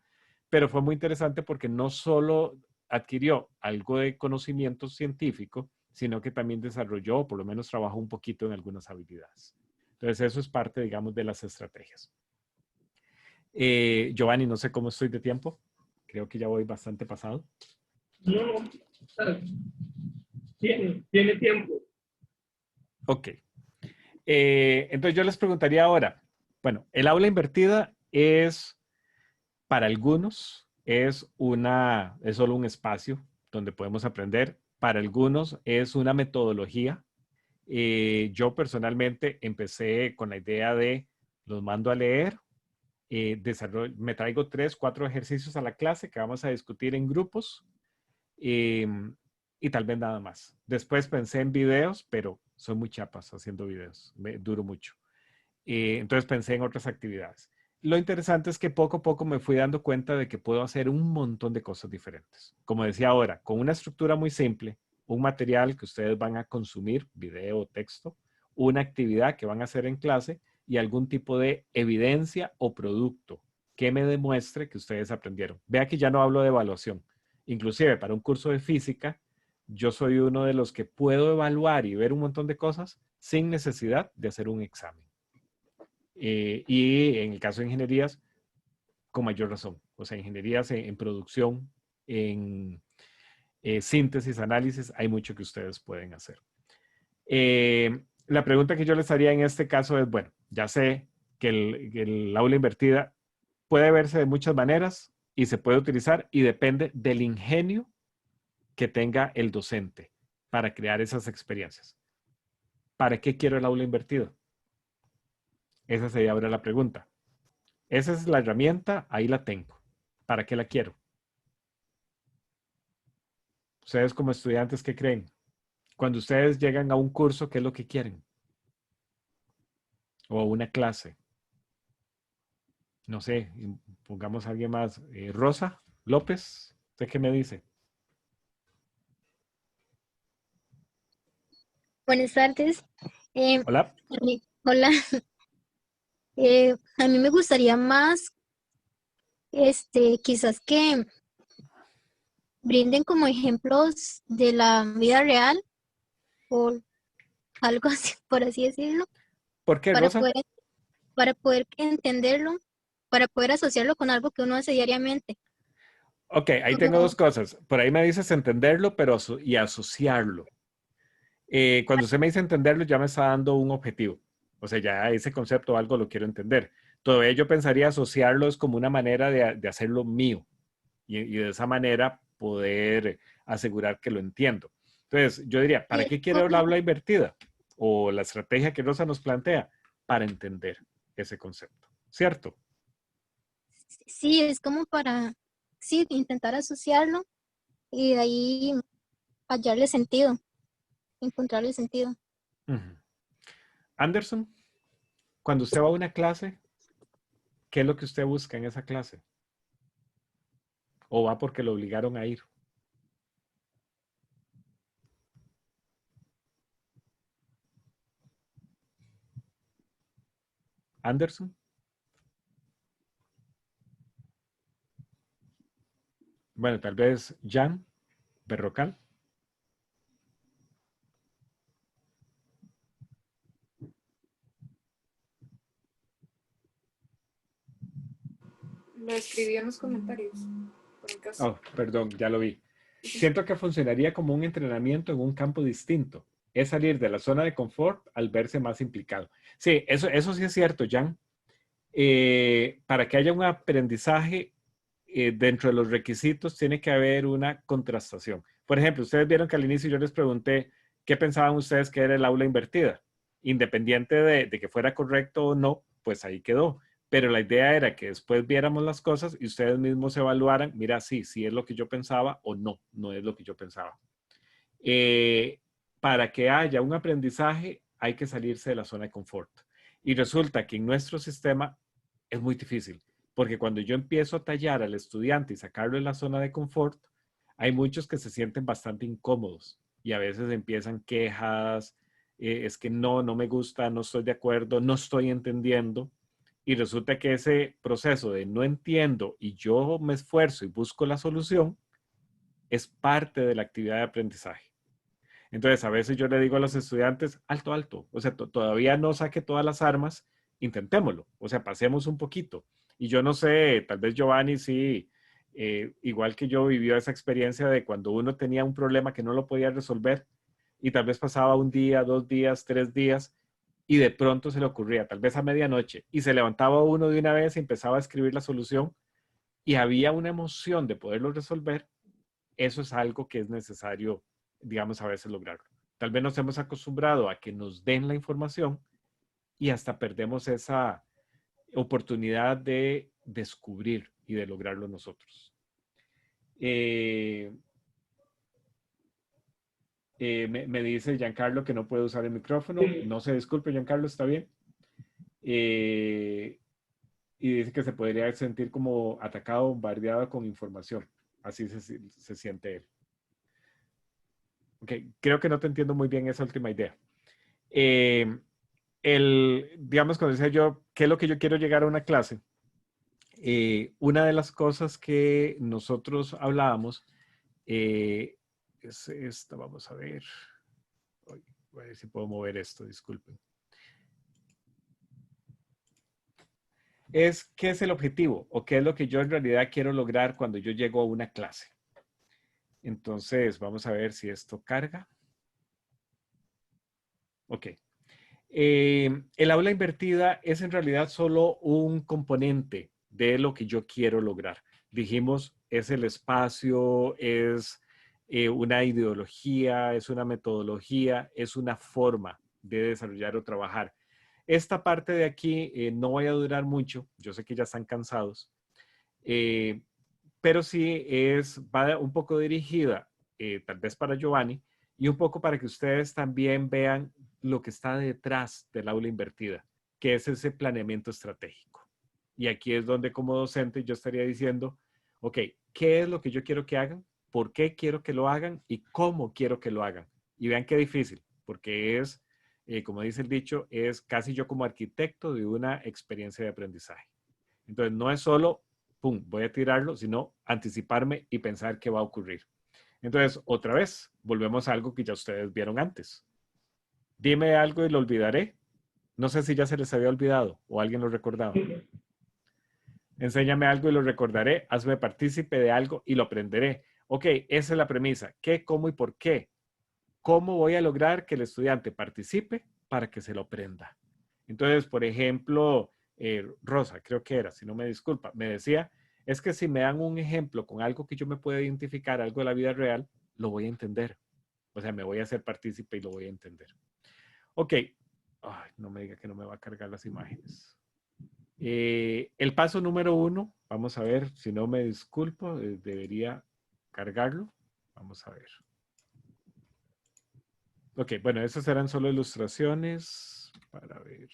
pero fue muy interesante porque no solo adquirió algo de conocimiento científico, sino que también desarrolló, o por lo menos trabajó un poquito en algunas habilidades. Entonces eso es parte, digamos, de las estrategias. Giovanni, no sé cómo estoy de tiempo, creo que ya voy bastante pasado. No, tiene tiempo. Ok. Entonces yo les preguntaría ahora, bueno, el aula invertida es, para algunos, es solo un espacio donde podemos aprender. Para algunos es una metodología. Yo personalmente empecé con la idea de los mando a leer, me traigo 3, 4 ejercicios a la clase que vamos a discutir en grupos y tal vez nada más. Después pensé en videos, pero soy muy chapas haciendo videos, me duro mucho. Entonces pensé en otras actividades. Lo interesante es que poco a poco me fui dando cuenta de que puedo hacer un montón de cosas diferentes. Como decía ahora, con una estructura muy simple, un material que ustedes van a consumir, video o texto, una actividad que van a hacer en clase y algún tipo de evidencia o producto que me demuestre que ustedes aprendieron. Vea que ya no hablo de evaluación. Inclusive para un curso de física, yo soy uno de los que puedo evaluar y ver un montón de cosas sin necesidad de hacer un examen. Y en el caso de ingenierías, con mayor razón. O sea, ingenierías en producción, en síntesis, análisis, hay mucho que ustedes pueden hacer. La pregunta que yo les haría en este caso es, bueno, ya sé que el aula invertida puede verse de muchas maneras y se puede utilizar y depende del ingenio que tenga el docente para crear esas experiencias. ¿Para qué quiero el aula invertida? Esa sería ahora la pregunta. Esa es la herramienta, ahí la tengo. ¿Para qué la quiero? Ustedes como estudiantes, ¿qué creen? Cuando ustedes llegan a un curso, ¿qué es lo que quieren? O a una clase. No sé, pongamos a alguien más. Rosa López, ¿usted qué me dice? Buenas tardes. Hola. Hola. A mí me gustaría más, quizás que brinden como ejemplos de la vida real o algo así, por así decirlo. ¿Por qué, Rosa? Para poder entenderlo, para poder asociarlo con algo que uno hace diariamente. Ok, ahí tengo dos cosas. Por ahí me dices entenderlo, y asociarlo. Cuando usted me dice entenderlo, ya me está dando un objetivo. O sea, ya ese concepto o algo lo quiero entender. Todavía yo pensaría asociarlos como una manera de hacerlo mío y de esa manera poder asegurar que lo entiendo. Entonces, yo diría, ¿para Sí, qué quiero el aula invertida? O la estrategia que Rosa nos plantea, para entender ese concepto, ¿cierto? sí, es como para, sí, intentar asociarlo y de ahí hallarle sentido, encontrarle sentido. Ujú. Anderson, cuando usted va a una clase, ¿qué es lo que usted busca en esa clase? ¿O va porque lo obligaron a ir? Anderson. Bueno, tal vez Jan Berrocal. Lo escribí en los comentarios. Por el caso. Oh, perdón, ya lo vi. Siento que funcionaría como un entrenamiento en un campo distinto. Es salir de la zona de confort al verse más implicado. Sí, eso sí es cierto, Jan. Para que haya un aprendizaje, dentro de los requisitos tiene que haber una contrastación. Por ejemplo, ustedes vieron que al inicio yo les pregunté qué pensaban ustedes que era el aula invertida. Independiente de que fuera correcto o no, pues ahí quedó. Pero la idea era que después viéramos las cosas y ustedes mismos evaluaran, mira, sí es lo que yo pensaba o no, no es lo que yo pensaba. Eh, para que haya un aprendizaje hay que salirse de la zona de confort. Y resulta que en nuestro sistema es muy difícil, porque cuando yo empiezo a tallar al estudiante y sacarlo de la zona de confort, hay muchos que se sienten bastante incómodos y a veces empiezan quejas, es que no me gusta, no estoy de acuerdo, no estoy entendiendo. Y resulta que ese proceso de no entiendo y yo me esfuerzo y busco la solución es parte de la actividad de aprendizaje. Entonces, a veces yo le digo a los estudiantes, alto, alto, o sea, todavía no saque todas las armas, intentémoslo, o sea, pasemos un poquito. Y yo no sé, tal vez Giovanni sí, igual que yo, vivió esa experiencia de cuando uno tenía un problema que no lo podía resolver y tal vez pasaba un día, 2 días, 3 días y de pronto se le ocurría, tal vez a medianoche, y se levantaba uno de una vez y empezaba a escribir la solución y había una emoción de poderlo resolver. Eso es algo que es necesario, digamos, a veces lograrlo. Tal vez nos hemos acostumbrado a que nos den la información y hasta perdemos esa oportunidad de descubrir y de lograrlo nosotros. Me dice Giancarlo que no puede usar el micrófono. No se disculpe, Giancarlo, está bien. Y dice que se podría sentir como atacado, bombardeado con información. Así se siente él. Ok, creo que no te entiendo muy bien esa última idea. Digamos, cuando decía yo, ¿qué es lo que yo quiero llegar a una clase? Una de las cosas que nosotros hablábamos es esta, vamos a ver. Voy a ver si puedo mover esto, disculpen. Es qué es el objetivo o qué es lo que yo en realidad quiero lograr cuando yo llego a una clase. Entonces, vamos a ver si esto carga. Ok. El aula invertida es en realidad solo un componente de lo que yo quiero lograr. Dijimos, es el espacio, es una ideología, es una metodología, es una forma de desarrollar o trabajar. Esta parte de aquí no va a durar mucho, yo sé que ya están cansados, pero sí va un poco dirigida, tal vez para Giovanni, y un poco para que ustedes también vean lo que está detrás del aula invertida, que es ese planeamiento estratégico. Y aquí es donde como docente yo estaría diciendo, ok, ¿qué es lo que yo quiero que hagan? ¿Por qué quiero que lo hagan? ¿Y cómo quiero que lo hagan? Y vean qué difícil, porque es, como dice el dicho, es casi yo como arquitecto de una experiencia de aprendizaje. Entonces, no es solo, pum, voy a tirarlo, sino anticiparme y pensar qué va a ocurrir. Entonces, otra vez, volvemos a algo que ya ustedes vieron antes. Dime algo y lo olvidaré. No sé si ya se les había olvidado o alguien lo recordaba. Enséñame algo y lo recordaré. Hazme partícipe de algo y lo aprenderé. Ok, esa es la premisa. ¿Qué, cómo y por qué? ¿Cómo voy a lograr que el estudiante participe para que se lo aprenda? Entonces, por ejemplo, Rosa, creo que era, si no me disculpa, me decía, es que si me dan un ejemplo con algo que yo me pueda identificar, algo de la vida real, lo voy a entender. O sea, me voy a hacer partícipe y lo voy a entender. Ok. Ay, no me diga que no me va a cargar las imágenes. El paso número 1, vamos a ver, si no me disculpo, debería cargarlo. Vamos a ver. Ok, bueno, esas eran solo ilustraciones para ver.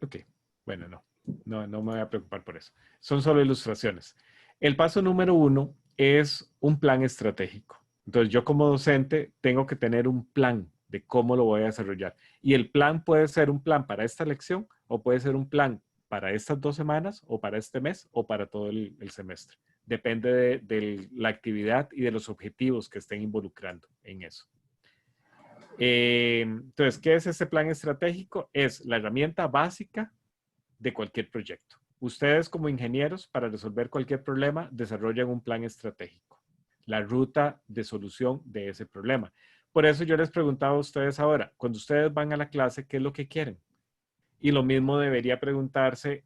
Ok, bueno, no me voy a preocupar por eso. Son solo ilustraciones. El paso número 1 es un plan estratégico. Entonces, yo como docente tengo que tener un plan de cómo lo voy a desarrollar. Y el plan puede ser un plan para esta lección o puede ser un plan para estas 2 semanas o para este mes o para todo el semestre. Depende de la actividad y de los objetivos que estén involucrando en eso. Entonces, ¿qué es ese plan estratégico? Es la herramienta básica de cualquier proyecto. Ustedes como ingenieros, para resolver cualquier problema, desarrollan un plan estratégico, la ruta de solución de ese problema. Por eso yo les preguntaba a ustedes ahora, cuando ustedes van a la clase, ¿qué es lo que quieren? Y lo mismo debería preguntarse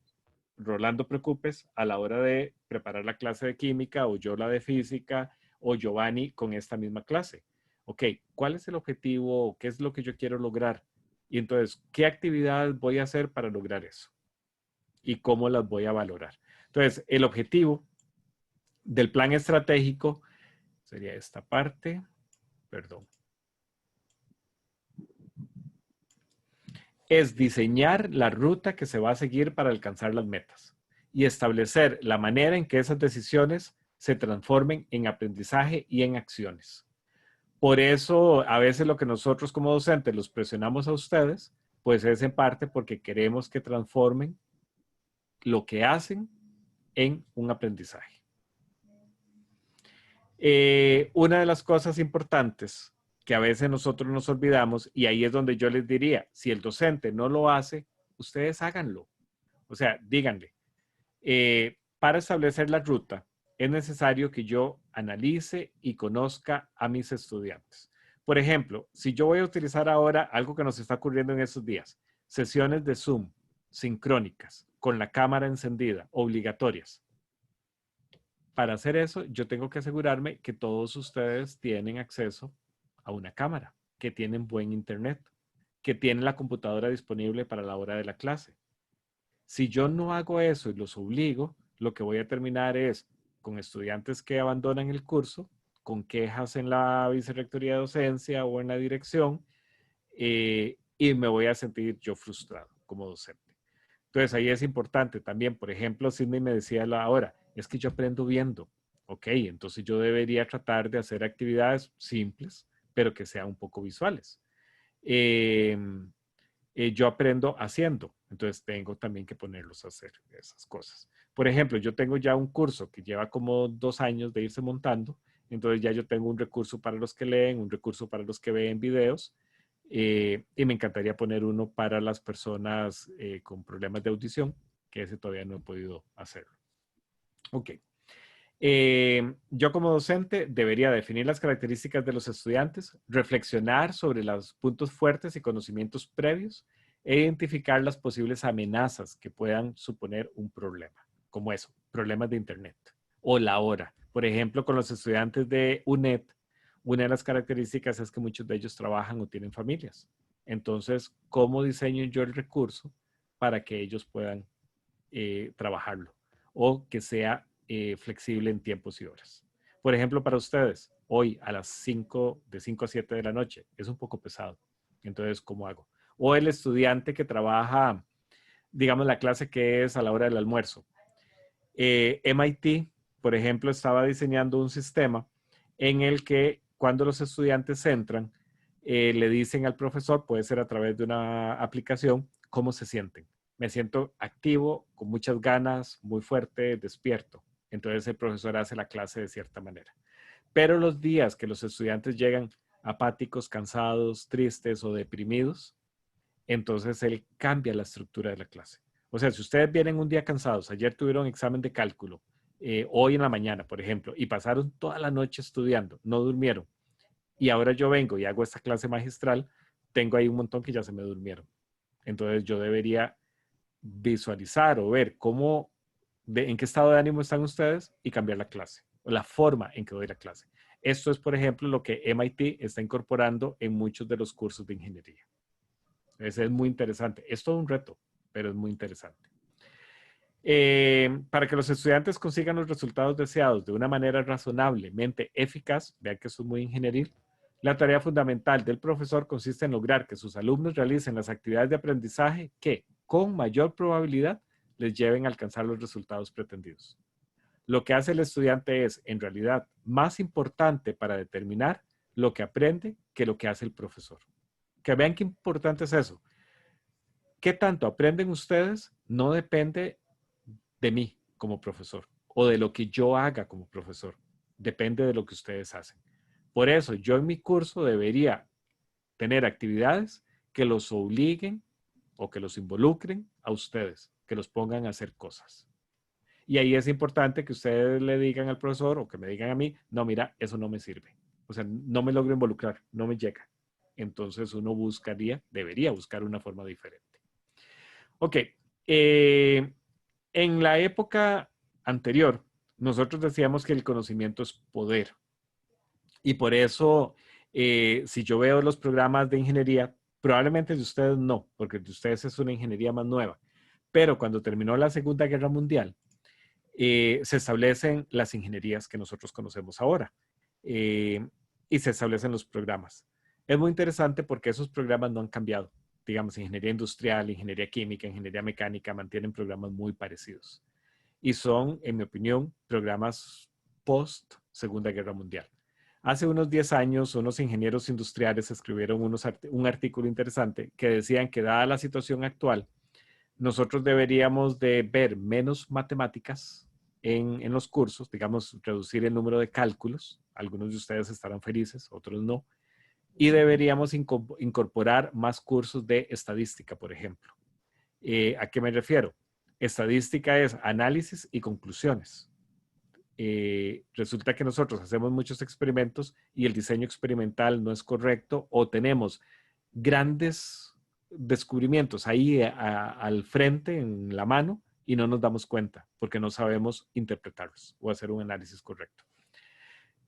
Rolando Preocupes a la hora de preparar la clase de química, o yo la de física, o Giovanni con esta misma clase. Ok, ¿cuál es el objetivo? ¿Qué es lo que yo quiero lograr? Y entonces, ¿qué actividades voy a hacer para lograr eso? Y cómo las voy a valorar. Entonces, el objetivo del plan estratégico sería esta parte. Perdón. Es diseñar la ruta que se va a seguir para alcanzar las metas y establecer la manera en que esas decisiones se transformen en aprendizaje y en acciones. Por eso, a veces lo que nosotros como docentes los presionamos a ustedes, pues es en parte porque queremos que transformen lo que hacen en un aprendizaje. Una de las cosas importantes que a veces nosotros nos olvidamos, y ahí es donde yo les diría, si el docente no lo hace, ustedes háganlo. O sea, díganle, para establecer la ruta, es necesario que yo analice y conozca a mis estudiantes. Por ejemplo, si yo voy a utilizar ahora algo que nos está ocurriendo en estos días, sesiones de Zoom sincrónicas, con la cámara encendida, obligatorias. Para hacer eso, yo tengo que asegurarme que todos ustedes tienen acceso a una cámara, que tienen buen internet, que tienen la computadora disponible para la hora de la clase. Si yo no hago eso y los obligo, lo que voy a terminar es con estudiantes que abandonan el curso, con quejas en la vicerrectoría de docencia o en la dirección, y me voy a sentir yo frustrado como docente. Entonces ahí es importante también, por ejemplo, Sidney me decía ahora, es que yo aprendo viendo. Ok, entonces yo debería tratar de hacer actividades simples, pero que sean un poco visuales. Yo aprendo haciendo, entonces tengo también que ponerlos a hacer esas cosas. Por ejemplo, yo tengo ya un curso que lleva como 2 años de irse montando, entonces ya yo tengo un recurso para los que leen, un recurso para los que ven videos, y me encantaría poner uno para las personas con problemas de audición, que ese todavía no he podido hacerlo. Ok. Yo como docente debería definir las características de los estudiantes, reflexionar sobre los puntos fuertes y conocimientos previos e identificar las posibles amenazas que puedan suponer un problema, como eso, problemas de internet o la hora. Por ejemplo, con los estudiantes de UNED, una de las características es que muchos de ellos trabajan o tienen familias. Entonces, ¿cómo diseño yo el recurso para que ellos puedan trabajarlo o que sea flexible en tiempos y horas? Por ejemplo, para ustedes, hoy a las 5, de 5 a 7 de la noche, es un poco pesado. Entonces, ¿cómo hago? O el estudiante que trabaja, digamos, la clase que es a la hora del almuerzo. MIT, por ejemplo, estaba diseñando un sistema en el que cuando los estudiantes entran, le dicen al profesor, puede ser a través de una aplicación, cómo se sienten. Me siento activo, con muchas ganas, muy fuerte, despierto. Entonces el profesor hace la clase de cierta manera. Pero los días que los estudiantes llegan apáticos, cansados, tristes o deprimidos, entonces él cambia la estructura de la clase. O sea, si ustedes vienen un día cansados, ayer tuvieron examen de cálculo hoy en la mañana, por ejemplo, y pasaron toda la noche estudiando, no durmieron, y ahora yo vengo y hago esta clase magistral, tengo ahí un montón que ya se me durmieron. Entonces yo debería visualizar o ver en qué estado de ánimo están ustedes y cambiar la clase, o la forma en que doy la clase. Esto es, por ejemplo, lo que MIT está incorporando en muchos de los cursos de ingeniería. Ese es muy interesante. Es todo un reto, pero es muy interesante. Para que los estudiantes consigan los resultados deseados de una manera razonablemente eficaz, vean que eso es muy ingenieril, la tarea fundamental del profesor consiste en lograr que sus alumnos realicen las actividades de aprendizaje que, con mayor probabilidad, les lleven a alcanzar los resultados pretendidos. Lo que hace el estudiante es, en realidad, más importante para determinar lo que aprende que lo que hace el profesor. Que vean qué importante es eso. ¿Qué tanto aprenden ustedes? No depende de mí como profesor o de lo que yo haga como profesor. Depende de lo que ustedes hacen. Por eso, yo en mi curso debería tener actividades que los obliguen o que los involucren a ustedes, que los pongan a hacer cosas. Y ahí es importante que ustedes le digan al profesor o que me digan a mí, no, mira, eso no me sirve. O sea, no me logro involucrar, no me llega. Entonces uno debería buscar una forma diferente. Ok. En la época anterior, nosotros decíamos que el conocimiento es poder. Y por eso, si yo veo los programas de ingeniería, probablemente de ustedes no, porque de ustedes es una ingeniería más nueva. Pero cuando terminó la Segunda Guerra Mundial, se establecen las ingenierías que nosotros conocemos ahora y se establecen los programas. Es muy interesante porque esos programas no han cambiado. Digamos, ingeniería industrial, ingeniería química, ingeniería mecánica mantienen programas muy parecidos. Y son, en mi opinión, programas post Segunda Guerra Mundial. Hace unos 10 años, unos ingenieros industriales escribieron un artículo interesante que decían que dada la situación actual, nosotros deberíamos de ver menos matemáticas en los cursos, digamos, reducir el número de cálculos. Algunos de ustedes estarán felices, otros no. Y deberíamos incorporar más cursos de estadística, por ejemplo. ¿A qué me refiero? Estadística es análisis y conclusiones. Resulta que nosotros hacemos muchos experimentos y el diseño experimental no es correcto o tenemos grandes descubrimientos ahí al frente, en la mano, y no nos damos cuenta porque no sabemos interpretarlos o hacer un análisis correcto.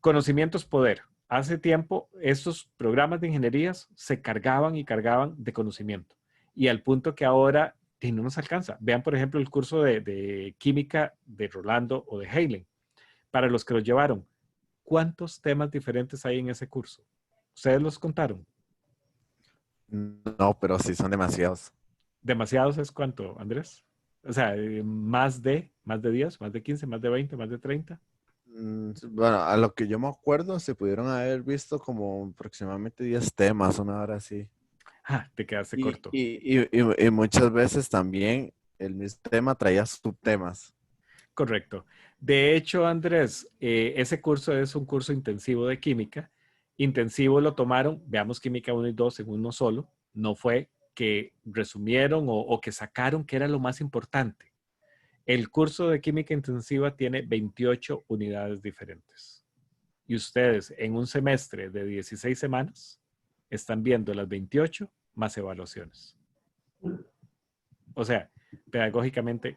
Conocimiento es poder. Hace tiempo estos programas de ingenierías se cargaban y cargaban de conocimiento y al punto que ahora no nos alcanza. Vean, por ejemplo, el curso de química de Rolando o de Halen. Para los que los llevaron, ¿cuántos temas diferentes hay en ese curso? ¿Ustedes los contaron? No, pero sí son demasiados. ¿Demasiados es cuánto, Andrés? O sea, más de 10, más de 15, más de 20, más de 30. Bueno, a lo que yo me acuerdo, se pudieron haber visto como aproximadamente 10 temas, una hora así. Ah, te quedaste corto. Y muchas veces también el mismo tema traía subtemas. Correcto. De hecho, Andrés, ese curso es un curso intensivo de química. Intensivo lo tomaron, veamos química 1 y 2 en uno solo. No fue que resumieron o que sacaron que era lo más importante. El curso de química intensiva tiene 28 unidades diferentes. Y ustedes en un semestre de 16 semanas están viendo las 28 más evaluaciones. O sea, pedagógicamente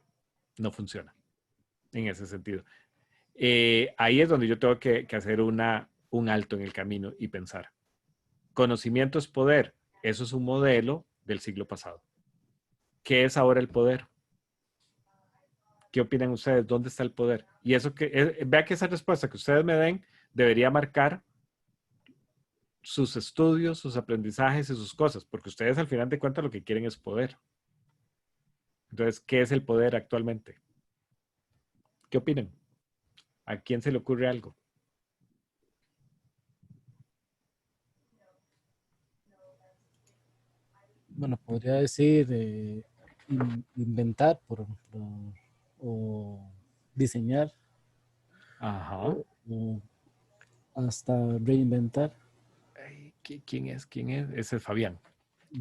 no funciona en ese sentido. Ahí es donde yo tengo que hacer un alto en el camino y pensar. Conocimiento es poder. Eso es un modelo del siglo pasado. ¿Qué es ahora el poder? ¿Qué opinan ustedes? ¿Dónde está el poder? Y eso vea que esa respuesta que ustedes me den debería marcar sus estudios, sus aprendizajes y sus cosas, porque ustedes al final de cuentas lo que quieren es poder. Entonces, ¿qué es el poder actualmente? ¿Qué opinan? ¿A quién se le ocurre algo? Bueno, podría decir inventar o diseñar. Ajá. O hasta reinventar. ¿Quién es? Ese es Fabián.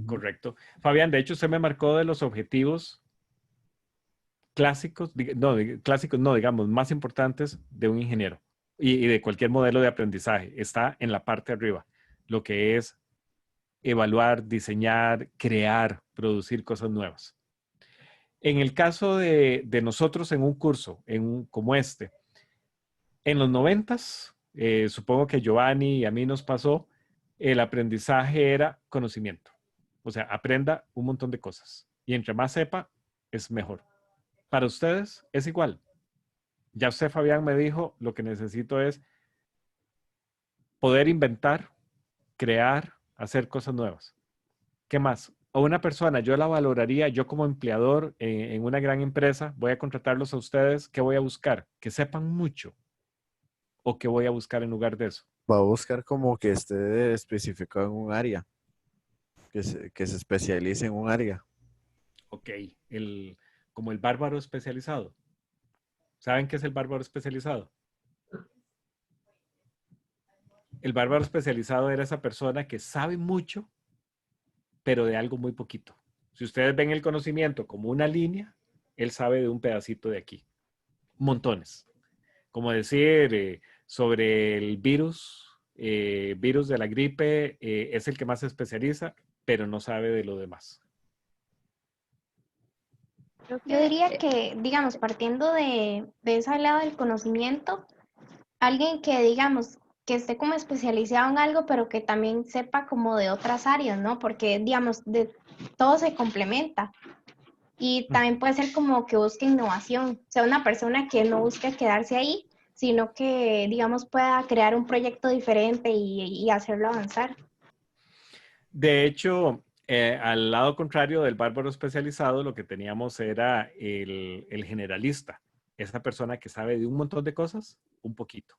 Correcto. Fabián, de hecho, usted me marcó de los objetivos clásicos no, digamos, más importantes de un ingeniero y de cualquier modelo de aprendizaje. Está en la parte de arriba, lo que es evaluar, diseñar, crear, producir cosas nuevas. En el caso de nosotros en un curso como este, en los 90s, supongo que Giovanni y a mí nos pasó, el aprendizaje era conocimiento. O sea, aprenda un montón de cosas. Y entre más sepa, es mejor. Para ustedes es igual. Ya usted, Fabián, me dijo, lo que necesito es poder inventar, crear, hacer cosas nuevas. ¿Qué más? A una persona, yo la valoraría, yo como empleador en una gran empresa, voy a contratarlos a ustedes, ¿qué voy a buscar? Que sepan mucho. ¿O qué voy a buscar en lugar de eso? Va a buscar como que esté especificado en un área, que se especialice en un área. Ok, como el bárbaro especializado. ¿Saben qué es el bárbaro especializado? El bárbaro especializado era esa persona que sabe mucho, pero de algo muy poquito. Si ustedes ven el conocimiento como una línea, él sabe de un pedacito de aquí. Montones. Como decir, sobre el virus de la gripe, es el que más se especializa, pero no sabe de lo demás. Yo diría que, digamos, partiendo de ese lado del conocimiento, alguien que, digamos, que esté como especializado en algo, pero que también sepa como de otras áreas, ¿no? Porque, digamos, todo se complementa. Y también puede ser como que busque innovación, o sea, una persona que no busque quedarse ahí, sino que, digamos, pueda crear un proyecto diferente y hacerlo avanzar. De hecho, al lado contrario del bárbaro especializado, lo que teníamos era el generalista, esa persona que sabe de un montón de cosas, un poquito.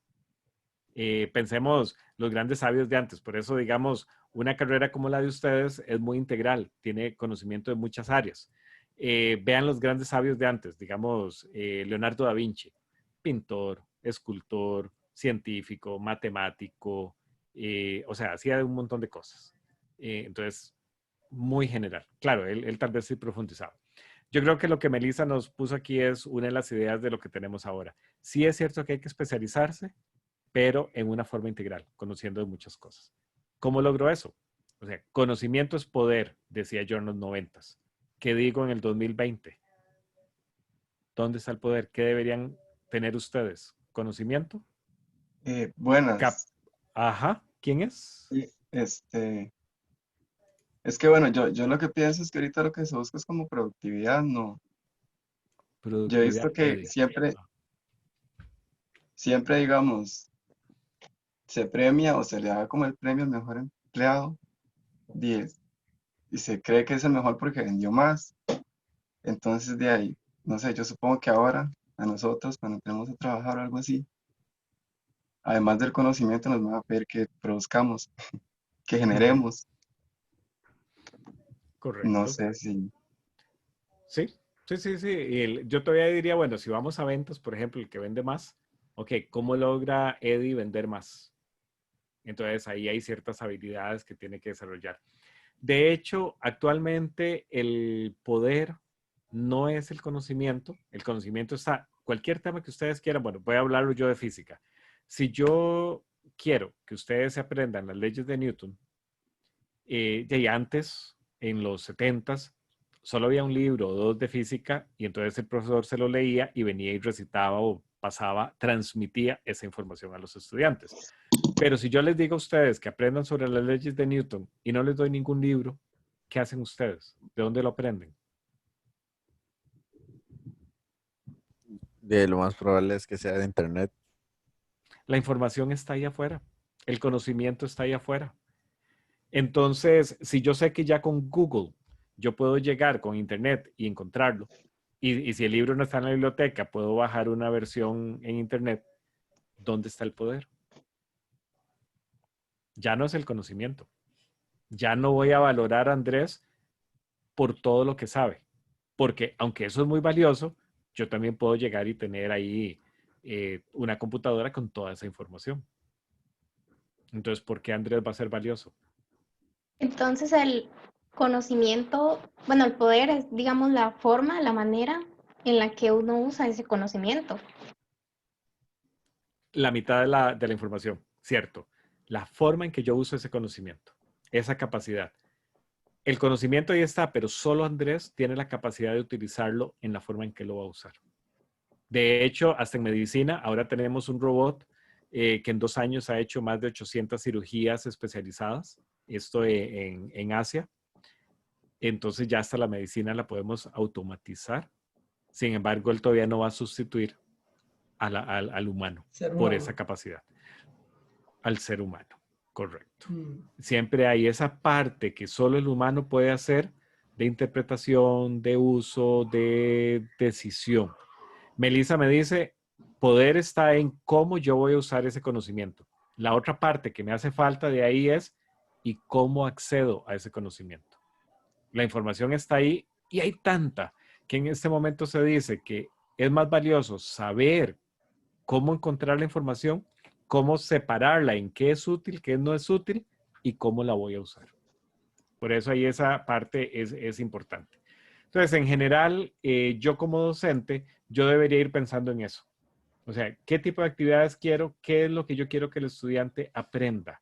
Pensemos los grandes sabios de antes, por eso digamos, una carrera como la de ustedes es muy integral, tiene conocimiento de muchas áreas. Vean los grandes sabios de antes, digamos, Leonardo da Vinci, pintor, escultor, científico, matemático, o sea, hacía de un montón de cosas. Entonces, muy general. Claro, él tal vez sí profundizaba. Yo creo que lo que Melissa nos puso aquí es una de las ideas de lo que tenemos ahora. Sí es cierto que hay que especializarse, pero en una forma integral, conociendo de muchas cosas. ¿Cómo logró eso? O sea, conocimiento es poder, decía yo en los 90s. ¿Qué digo en el 2020? ¿Dónde está el poder? ¿Qué deberían tener ustedes? ¿Conocimiento? Buenas. Ajá, ¿quién es? Sí, es que bueno, yo lo que pienso es que ahorita lo que se busca es como productividad, ¿no? Yo he Productividad, visto que Eddie. siempre, digamos, se premia o se le da como el premio al mejor empleado 10 y se cree que es el mejor porque vendió más. Entonces de ahí, no sé, yo supongo que ahora a nosotros cuando entremos a trabajar o algo así, además del conocimiento nos van a pedir que produzcamos, que generemos. Correcto. No sé si... Sí. Yo todavía diría, bueno, si vamos a ventas, por ejemplo, el que vende más, ok, ¿cómo logra Eddie vender más? Entonces ahí hay ciertas habilidades que tiene que desarrollar. De hecho, actualmente el poder no es el conocimiento está, cualquier tema que ustedes quieran, bueno, voy a hablarlo yo de física. Si yo quiero que ustedes se aprendan las leyes de Newton, de antes, en los 70s, solo había un libro o dos de física y entonces el profesor se lo leía y venía y recitaba o pasaba, transmitía esa información a los estudiantes. Pero si yo les digo a ustedes que aprendan sobre las leyes de Newton y no les doy ningún libro, ¿qué hacen ustedes? ¿De dónde lo aprenden? De lo más probable es que sea de internet. La información está ahí afuera. El conocimiento está ahí afuera. Entonces, si yo sé que ya con Google yo puedo llegar con internet y encontrarlo, y si el libro no está en la biblioteca, puedo bajar una versión en internet, ¿dónde está el poder? Ya no es el conocimiento. Ya no voy a valorar a Andrés por todo lo que sabe. Porque aunque eso es muy valioso, yo también puedo llegar y tener ahí una computadora con toda esa información. Entonces, ¿por qué Andrés va a ser valioso? Entonces el conocimiento, bueno, el poder es, digamos, la forma, la manera en la que uno usa ese conocimiento. La mitad de la información, cierto. La forma en que yo uso ese conocimiento, esa capacidad. El conocimiento ahí está, pero solo Andrés tiene la capacidad de utilizarlo en la forma en que lo va a usar. De hecho, hasta en medicina, ahora tenemos un robot que en 2 años ha hecho más de 800 cirugías especializadas, esto en Asia. Entonces ya hasta la medicina la podemos automatizar. Sin embargo, él todavía no va a sustituir al humano por esa capacidad. Al ser humano, correcto. Siempre hay esa parte que solo el humano puede hacer de interpretación, de uso, de decisión. Melissa me dice, poder está en cómo yo voy a usar ese conocimiento. La otra parte que me hace falta de ahí es, ¿y cómo accedo a ese conocimiento? La información está ahí y hay tanta que en este momento se dice que es más valioso saber cómo encontrar la información, cómo separarla, en qué es útil, qué no es útil y cómo la voy a usar. Por eso ahí esa parte es importante. Entonces, en general, yo como docente, yo debería ir pensando en eso. O sea, ¿qué tipo de actividades quiero? ¿Qué es lo que yo quiero que el estudiante aprenda?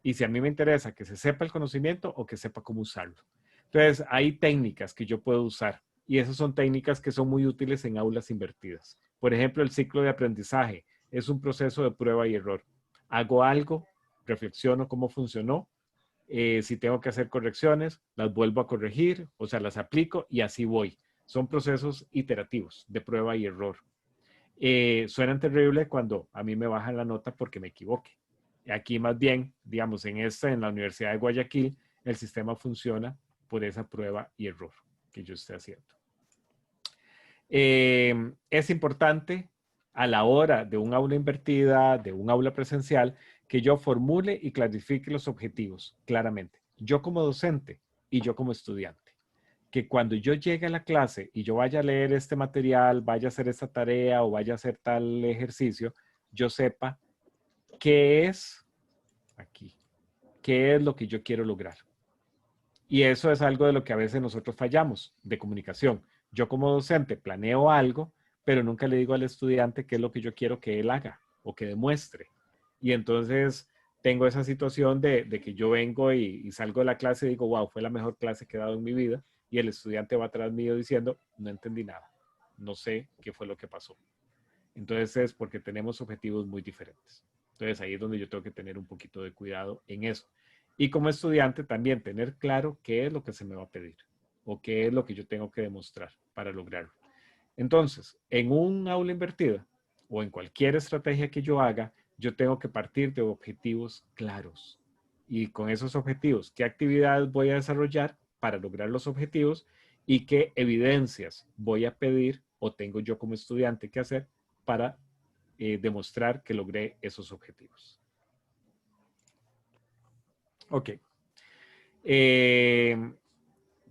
Y si a mí me interesa que se sepa el conocimiento o que sepa cómo usarlo. Entonces, hay técnicas que yo puedo usar y esas son técnicas que son muy útiles en aulas invertidas. Por ejemplo, el ciclo de aprendizaje es un proceso de prueba y error. Hago algo, reflexiono cómo funcionó, si tengo que hacer correcciones, las vuelvo a corregir, o sea, las aplico y así voy. Son procesos iterativos de prueba y error. Suenan terrible cuando a mí me bajan la nota porque me equivoque. Aquí más bien, digamos, en la Universidad de Guayaquil, el sistema funciona por esa prueba y error que yo esté haciendo. Es importante a la hora de un aula invertida, de un aula presencial, que yo formule y clarifique los objetivos claramente. Yo como docente y yo como estudiante. Que cuando yo llegue a la clase y yo vaya a leer este material, vaya a hacer esta tarea o vaya a hacer tal ejercicio, yo sepa qué es aquí, qué es lo que yo quiero lograr. Y eso es algo de lo que a veces nosotros fallamos de comunicación. Yo como docente planeo algo, pero nunca le digo al estudiante qué es lo que yo quiero que él haga o que demuestre. Y entonces tengo esa situación de que yo vengo y salgo de la clase y digo, wow, fue la mejor clase que he dado en mi vida. Y el estudiante va atrás mío diciendo, no entendí nada, no sé qué fue lo que pasó. Entonces es porque tenemos objetivos muy diferentes. Entonces ahí es donde yo tengo que tener un poquito de cuidado en eso. Y como estudiante también tener claro qué es lo que se me va a pedir o qué es lo que yo tengo que demostrar para lograrlo. Entonces, en un aula invertida o en cualquier estrategia que yo haga, yo tengo que partir de objetivos claros. Y con esos objetivos, ¿qué actividades voy a desarrollar para lograr los objetivos? ¿Y qué evidencias voy a pedir o tengo yo como estudiante que hacer para demostrar que logré esos objetivos? Ok.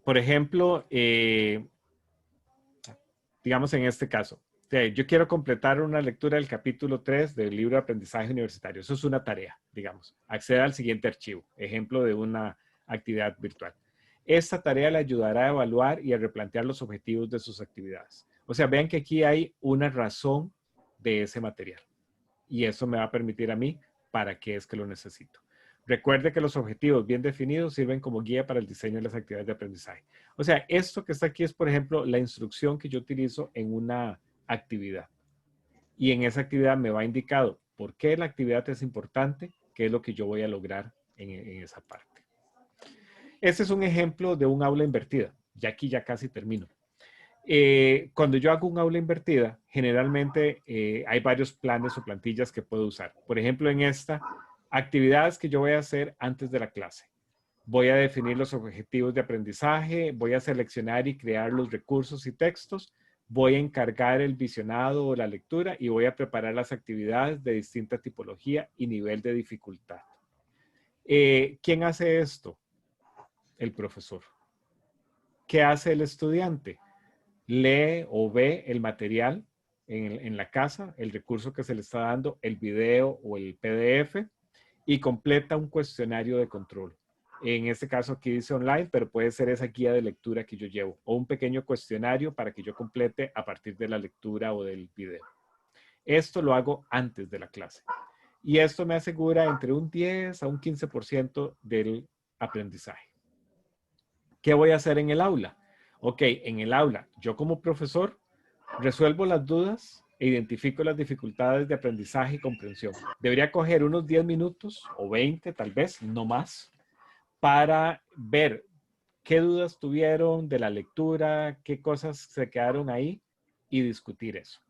Por ejemplo, digamos en este caso, yo quiero completar una lectura del capítulo 3 del libro de aprendizaje universitario. Eso es una tarea, digamos. Acceda al siguiente archivo, ejemplo de una actividad virtual. Esta tarea le ayudará a evaluar y a replantear los objetivos de sus actividades. O sea, vean que aquí hay una razón de ese material. Y eso me va a permitir a mí para qué es que lo necesito. Recuerde que los objetivos bien definidos sirven como guía para el diseño de las actividades de aprendizaje. O sea, esto que está aquí es, por ejemplo, la instrucción que yo utilizo en una actividad. Y en esa actividad me va indicado por qué la actividad es importante, qué es lo que yo voy a lograr en esa parte. Este es un ejemplo de un aula invertida. Ya aquí ya casi termino. Cuando yo hago un aula invertida, generalmente hay varios planes o plantillas que puedo usar. Por ejemplo, en esta, actividades que yo voy a hacer antes de la clase. Voy a definir los objetivos de aprendizaje, voy a seleccionar y crear los recursos y textos, voy a encargar el visionado o la lectura y voy a preparar las actividades de distinta tipología y nivel de dificultad. ¿Quién hace esto? El profesor. ¿Qué hace el estudiante? Lee o ve el material en la casa, el recurso que se le está dando, el video o el PDF, y completa un cuestionario de control. En este caso aquí dice online, pero puede ser esa guía de lectura que yo llevo o un pequeño cuestionario para que yo complete a partir de la lectura o del video. Esto lo hago antes de la clase. Y esto me asegura entre un 10 a un 15% del aprendizaje. ¿Qué voy a hacer en el aula? Ok, en el aula, yo como profesor resuelvo las dudas e identifico las dificultades de aprendizaje y comprensión. Debería coger unos 10 minutos o 20, tal vez, no más, para ver qué dudas tuvieron de la lectura, qué cosas se quedaron ahí y discutir eso.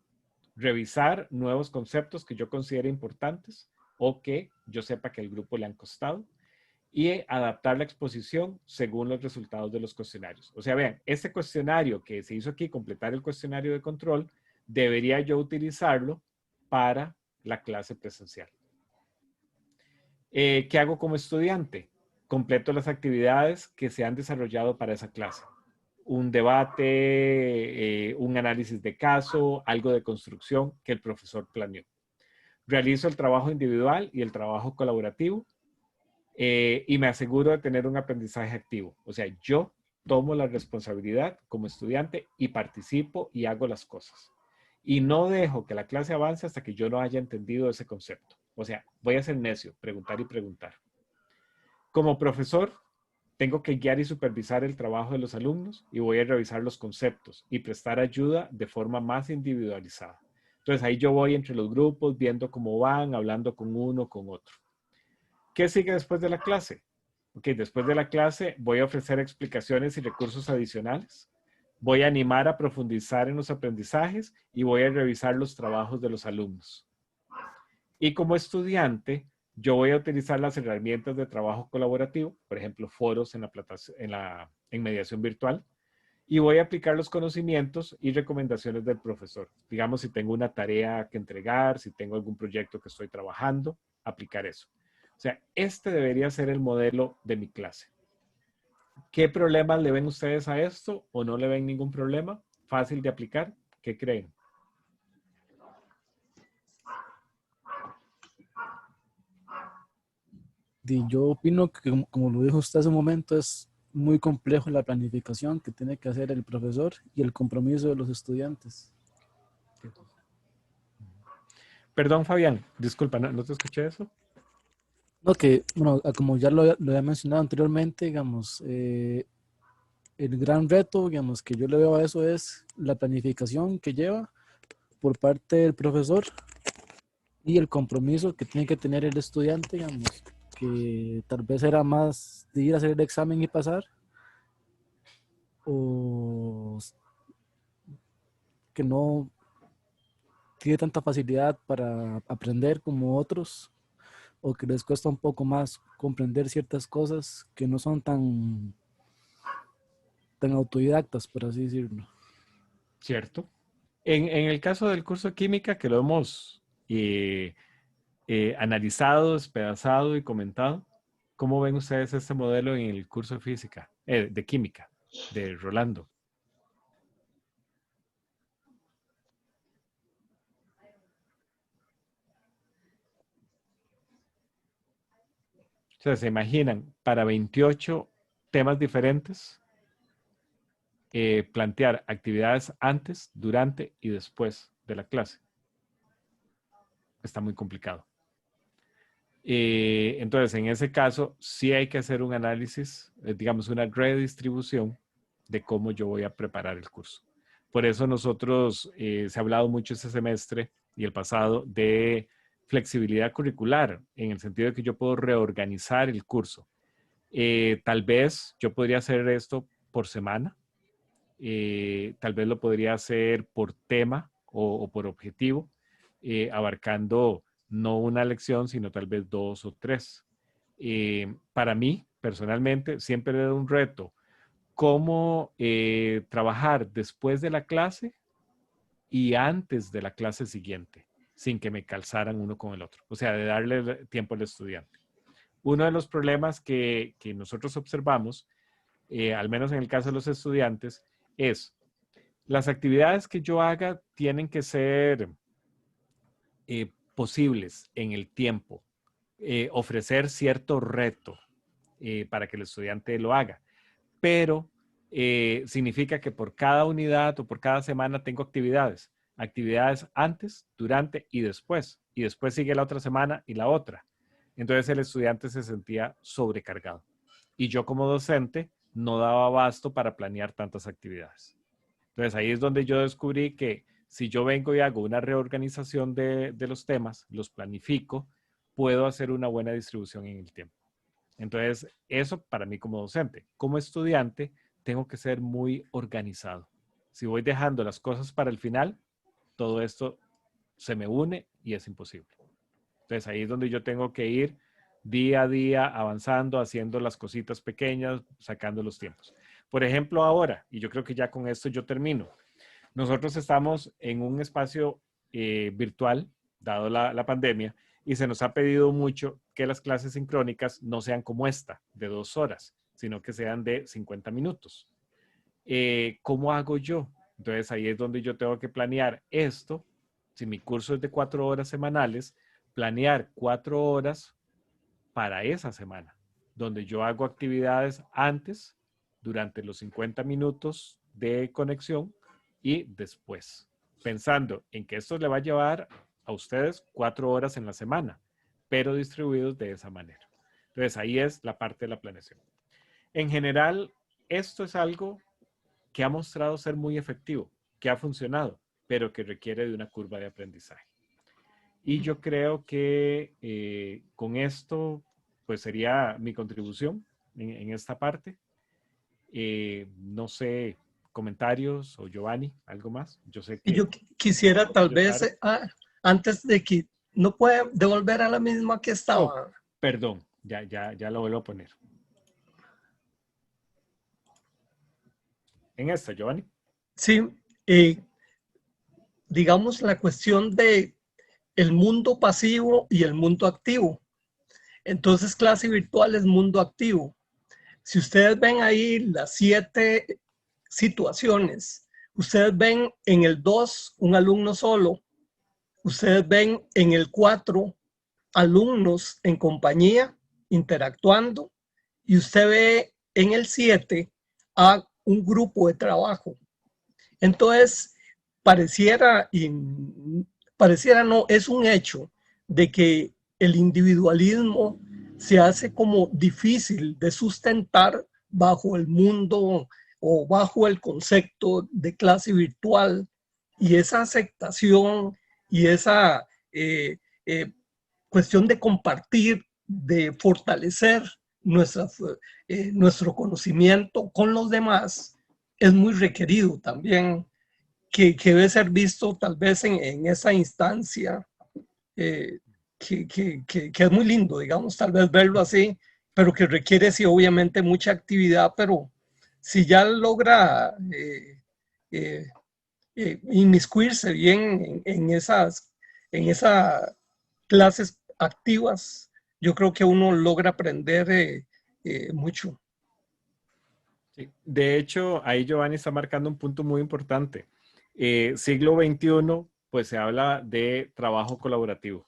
Revisar nuevos conceptos que yo considere importantes o que yo sepa que al grupo le han costado y adaptar la exposición según los resultados de los cuestionarios. O sea, vean, este cuestionario que se hizo aquí, completar el cuestionario de control, debería yo utilizarlo para la clase presencial. ¿Qué hago como estudiante? Completo las actividades que se han desarrollado para esa clase. Un debate, un análisis de caso, algo de construcción que el profesor planeó. Realizo el trabajo individual y el trabajo colaborativo y me aseguro de tener un aprendizaje activo. O sea, yo tomo la responsabilidad como estudiante y participo y hago las cosas. Y no dejo que la clase avance hasta que yo no haya entendido ese concepto. O sea, voy a ser necio, preguntar y preguntar. Como profesor, tengo que guiar y supervisar el trabajo de los alumnos y voy a revisar los conceptos y prestar ayuda de forma más individualizada. Entonces ahí yo voy entre los grupos, viendo cómo van, hablando con uno, con otro. ¿Qué sigue después de la clase? Ok, después de la clase voy a ofrecer explicaciones y recursos adicionales. Voy a animar a profundizar en los aprendizajes y voy a revisar los trabajos de los alumnos. Y como estudiante, yo voy a utilizar las herramientas de trabajo colaborativo, por ejemplo, foros en mediación virtual, y voy a aplicar los conocimientos y recomendaciones del profesor. Digamos, si tengo una tarea que entregar, si tengo algún proyecto que estoy trabajando, aplicar eso. O sea, este debería ser el modelo de mi clase. ¿Qué problemas le ven ustedes a esto o no le ven ningún problema? ¿Fácil de aplicar? ¿Qué creen? Y yo opino que, como lo dijo usted hace un momento, es muy complejo la planificación que tiene que hacer el profesor y el compromiso de los estudiantes. Perdón, Fabián, disculpa, ¿no te escuché eso? No, que, bueno, como ya lo había mencionado anteriormente, digamos, el gran reto, digamos, que yo le veo a eso es la planificación que lleva por parte del profesor y el compromiso que tiene que tener el estudiante, digamos, que tal vez era más de ir a hacer el examen y pasar, o que no tiene tanta facilidad para aprender como otros, o que les cuesta un poco más comprender ciertas cosas que no son tan autodidactas, por así decirlo. Cierto. En el caso del curso de química, que lo hemos analizado, despedazado y comentado, ¿cómo ven ustedes este modelo en el curso de física, de química, de Rolando? O sea, ¿se imaginan para 28 temas diferentes plantear actividades antes, durante y después de la clase? Está muy complicado. Entonces, en ese caso, sí hay que hacer un análisis, digamos, una redistribución de cómo yo voy a preparar el curso. Por eso nosotros, se ha hablado mucho este semestre y el pasado de flexibilidad curricular, en el sentido de que yo puedo reorganizar el curso. Tal vez yo podría hacer esto por semana, tal vez lo podría hacer por tema o por objetivo, abarcando no una lección, sino tal vez 2 o 3. Para mí, personalmente, siempre era un reto cómo trabajar después de la clase y antes de la clase siguiente, sin que me calzaran uno con el otro. O sea, de darle tiempo al estudiante. Uno de los problemas que nosotros observamos, al menos en el caso de los estudiantes, es las actividades que yo haga tienen que ser posibles en el tiempo, ofrecer cierto reto para que el estudiante lo haga. Pero significa que por cada unidad o por cada semana tengo actividades. Actividades antes, durante y después. Y después sigue la otra semana y la otra. Entonces el estudiante se sentía sobrecargado. Y yo como docente no daba abasto para planear tantas actividades. Entonces ahí es donde yo descubrí que si yo vengo y hago una reorganización de los temas, los planifico, puedo hacer una buena distribución en el tiempo. Entonces eso para mí como docente. Como estudiante tengo que ser muy organizado. Si voy dejando las cosas para el final, todo esto se me une y es imposible. Entonces ahí es donde yo tengo que ir día a día avanzando, haciendo las cositas pequeñas, sacando los tiempos. Por ejemplo, ahora, y yo creo que ya con esto yo termino, nosotros estamos en un espacio virtual, dado la pandemia, y se nos ha pedido mucho que las clases sincrónicas no sean como esta, de 2 horas, sino que sean de 50 minutos. ¿Cómo hago yo? Entonces ahí es donde yo tengo que planear esto. Si mi curso es de 4 horas semanales, planear 4 horas para esa semana, donde yo hago actividades antes, durante los 50 minutos de conexión y después, pensando en que esto le va a llevar a ustedes 4 horas en la semana, pero distribuidos de esa manera. Entonces ahí es la parte de la planeación. En general, esto es algo que ha mostrado ser muy efectivo, que ha funcionado, pero que requiere de una curva de aprendizaje. Y yo creo que con esto, pues sería mi contribución en esta parte. No sé, comentarios o Giovanni, algo más. Yo sé que... Yo quisiera tal vez, antes de que no puede devolver a la misma que estaba. Oh, perdón, ya lo vuelvo a poner. En esta, Giovanni. Sí, digamos la cuestión de el mundo pasivo y el mundo activo. Entonces, clase virtual es mundo activo. Si ustedes ven ahí las 7 situaciones, ustedes ven en el 2 un alumno solo, ustedes ven en el 4 alumnos en compañía interactuando y usted ve en el 7 a un grupo de trabajo. Entonces, pareciera no, es un hecho de que el individualismo se hace como difícil de sustentar bajo el mundo o bajo el concepto de clase virtual, y esa aceptación y esa cuestión de compartir, de fortalecer nuestro conocimiento con los demás es muy requerido también, que debe ser visto tal vez en esa instancia, que es muy lindo, digamos, tal vez verlo así, pero que requiere sí obviamente mucha actividad, pero si ya logra inmiscuirse bien en esas clases activas, yo creo que uno logra aprender mucho. Sí. De hecho, ahí Giovanni está marcando un punto muy importante. Siglo XXI, pues se habla de trabajo colaborativo.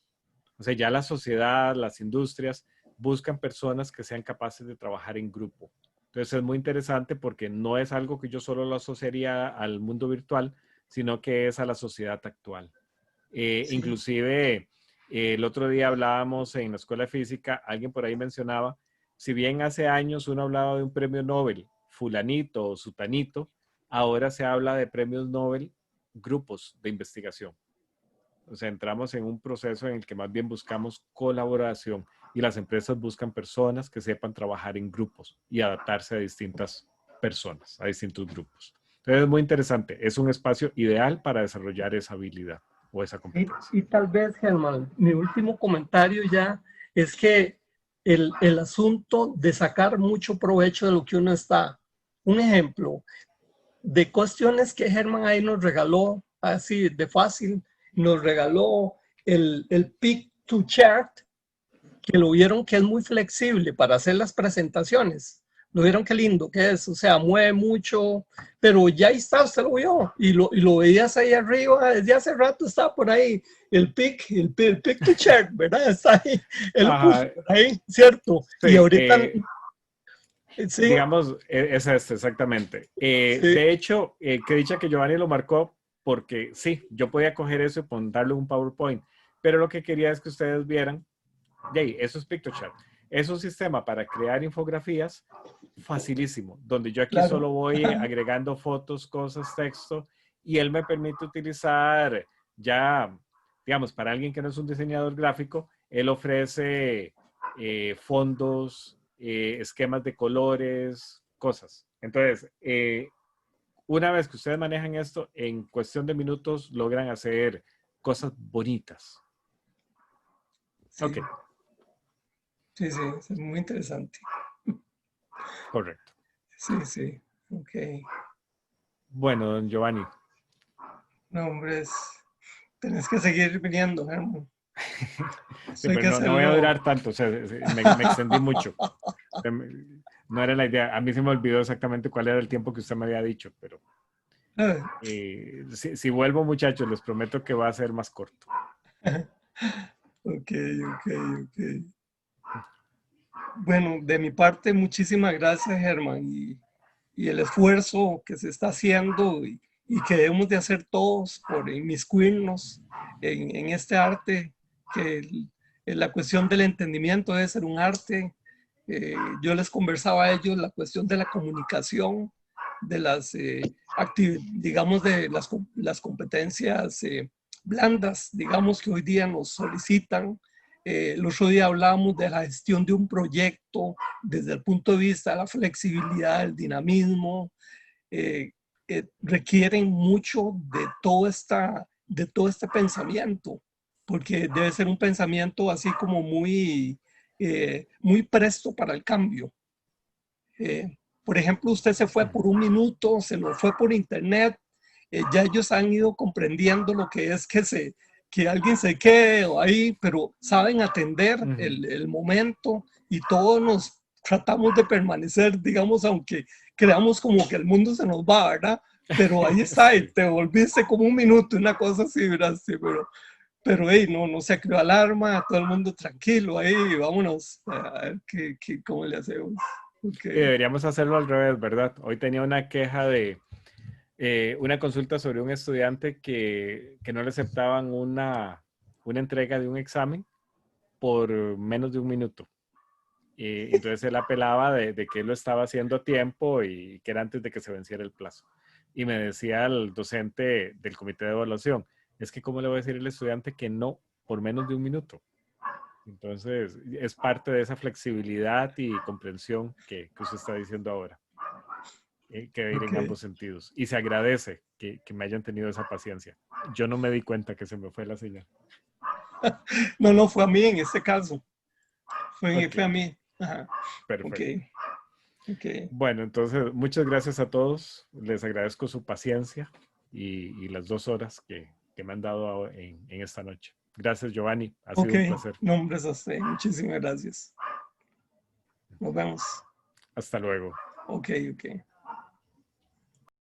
O sea, ya la sociedad, las industrias buscan personas que sean capaces de trabajar en grupo. Entonces es muy interesante porque no es algo que yo solo lo asociaría al mundo virtual, sino que es a la sociedad actual. Sí. Inclusive, el otro día hablábamos en la escuela de física, alguien por ahí mencionaba, si bien hace años uno hablaba de un premio Nobel, fulanito o sutanito, ahora se habla de premios Nobel, grupos de investigación. O sea, entramos en un proceso en el que más bien buscamos colaboración y las empresas buscan personas que sepan trabajar en grupos y adaptarse a distintas personas, a distintos grupos. Entonces es muy interesante. Es un espacio ideal para desarrollar esa habilidad o esa competencia. Y tal vez, Germán, mi último comentario ya es que el asunto de sacar mucho provecho de lo que uno está. Un ejemplo de cuestiones que Germán ahí nos regaló, así de fácil, nos regaló el Pick to Chart, que lo vieron que es muy flexible para hacer las presentaciones. Lo vieron qué lindo que es, o sea, mueve mucho, pero ya ahí está, usted lo vio, y lo veías ahí arriba, desde hace rato está por ahí, el pick to chart, ¿verdad? Está ahí, él lo puso por ahí, ¿cierto? Sí, y ahorita Sí, Digamos, es este, exactamente. sí. De hecho, que dicha que Giovanni lo marcó, porque sí, yo podía coger eso y darle un PowerPoint, pero lo que quería es que ustedes vieran, Jay, eso es PictoChat. Es un sistema para crear infografías facilísimo, donde yo aquí Claro. solo voy agregando fotos, cosas, texto, y él me permite utilizar ya, digamos, para alguien que no es un diseñador gráfico, él ofrece fondos, esquemas de colores, cosas. Entonces, una vez que ustedes manejan esto, en cuestión de minutos logran hacer cosas bonitas. Sí. Ok, Sí, es muy interesante. correcto. Sí, ok. Bueno, don Giovanni. No, hombre, tenés que seguir viniendo, Germán. Sí, Hay que pero no voy a hacerlo. durar tanto, o sea, me extendí mucho. No era la idea. A mí se me olvidó exactamente cuál era el tiempo que usted me había dicho, pero si vuelvo, muchachos, les prometo que va a ser más corto. Ok. Bueno, de mi parte, muchísimas gracias, Germán, y el esfuerzo que se está haciendo y que debemos de hacer todos por inmiscuirnos en este arte, que la cuestión del entendimiento debe ser un arte. Yo les conversaba a ellos la cuestión de la comunicación, de las, digamos, de las competencias blandas, digamos, que hoy día nos solicitan. El otro día hablábamos de la gestión de un proyecto desde el punto de vista de la flexibilidad, el dinamismo, requieren mucho de todo este pensamiento, porque debe ser un pensamiento así como muy presto para el cambio. Por ejemplo, usted se fue por un minuto, se lo fue por internet, ya ellos han ido comprendiendo lo que es que alguien se quede ahí, pero saben atender el momento y todos nos tratamos de permanecer, digamos, aunque creamos como que el mundo se nos va, ¿verdad? Pero ahí está, y te volviste como un minuto, una cosa así, ¿verdad? Sí, pero hey, no se creó alarma, todo el mundo tranquilo ahí, vámonos a ver cómo le hacemos. Okay. Y deberíamos hacerlo al revés, ¿verdad? Hoy tenía una queja de una consulta sobre un estudiante que no le aceptaban una entrega de un examen por menos de un minuto. Entonces él apelaba de que él lo estaba haciendo a tiempo y que era antes de que se venciera el plazo. Y me decía el docente del comité de evaluación, es que ¿cómo le voy a decir al estudiante que no por menos de un minuto? Entonces es parte de esa flexibilidad y comprensión que usted está diciendo ahora. Que debe ir en ambos sentidos. Y se agradece que me hayan tenido esa paciencia. Yo no me di cuenta que se me fue la señal. No, fue a mí en este caso. Fue a mí. Ajá. Perfecto. Okay. Bueno, entonces, muchas gracias a todos. Les agradezco su paciencia y las 2 horas que me han dado en esta noche. Gracias, Giovanni. Ha sido un placer. No, hombre, a usted. Muchísimas gracias. Nos vemos. Hasta luego. Ok.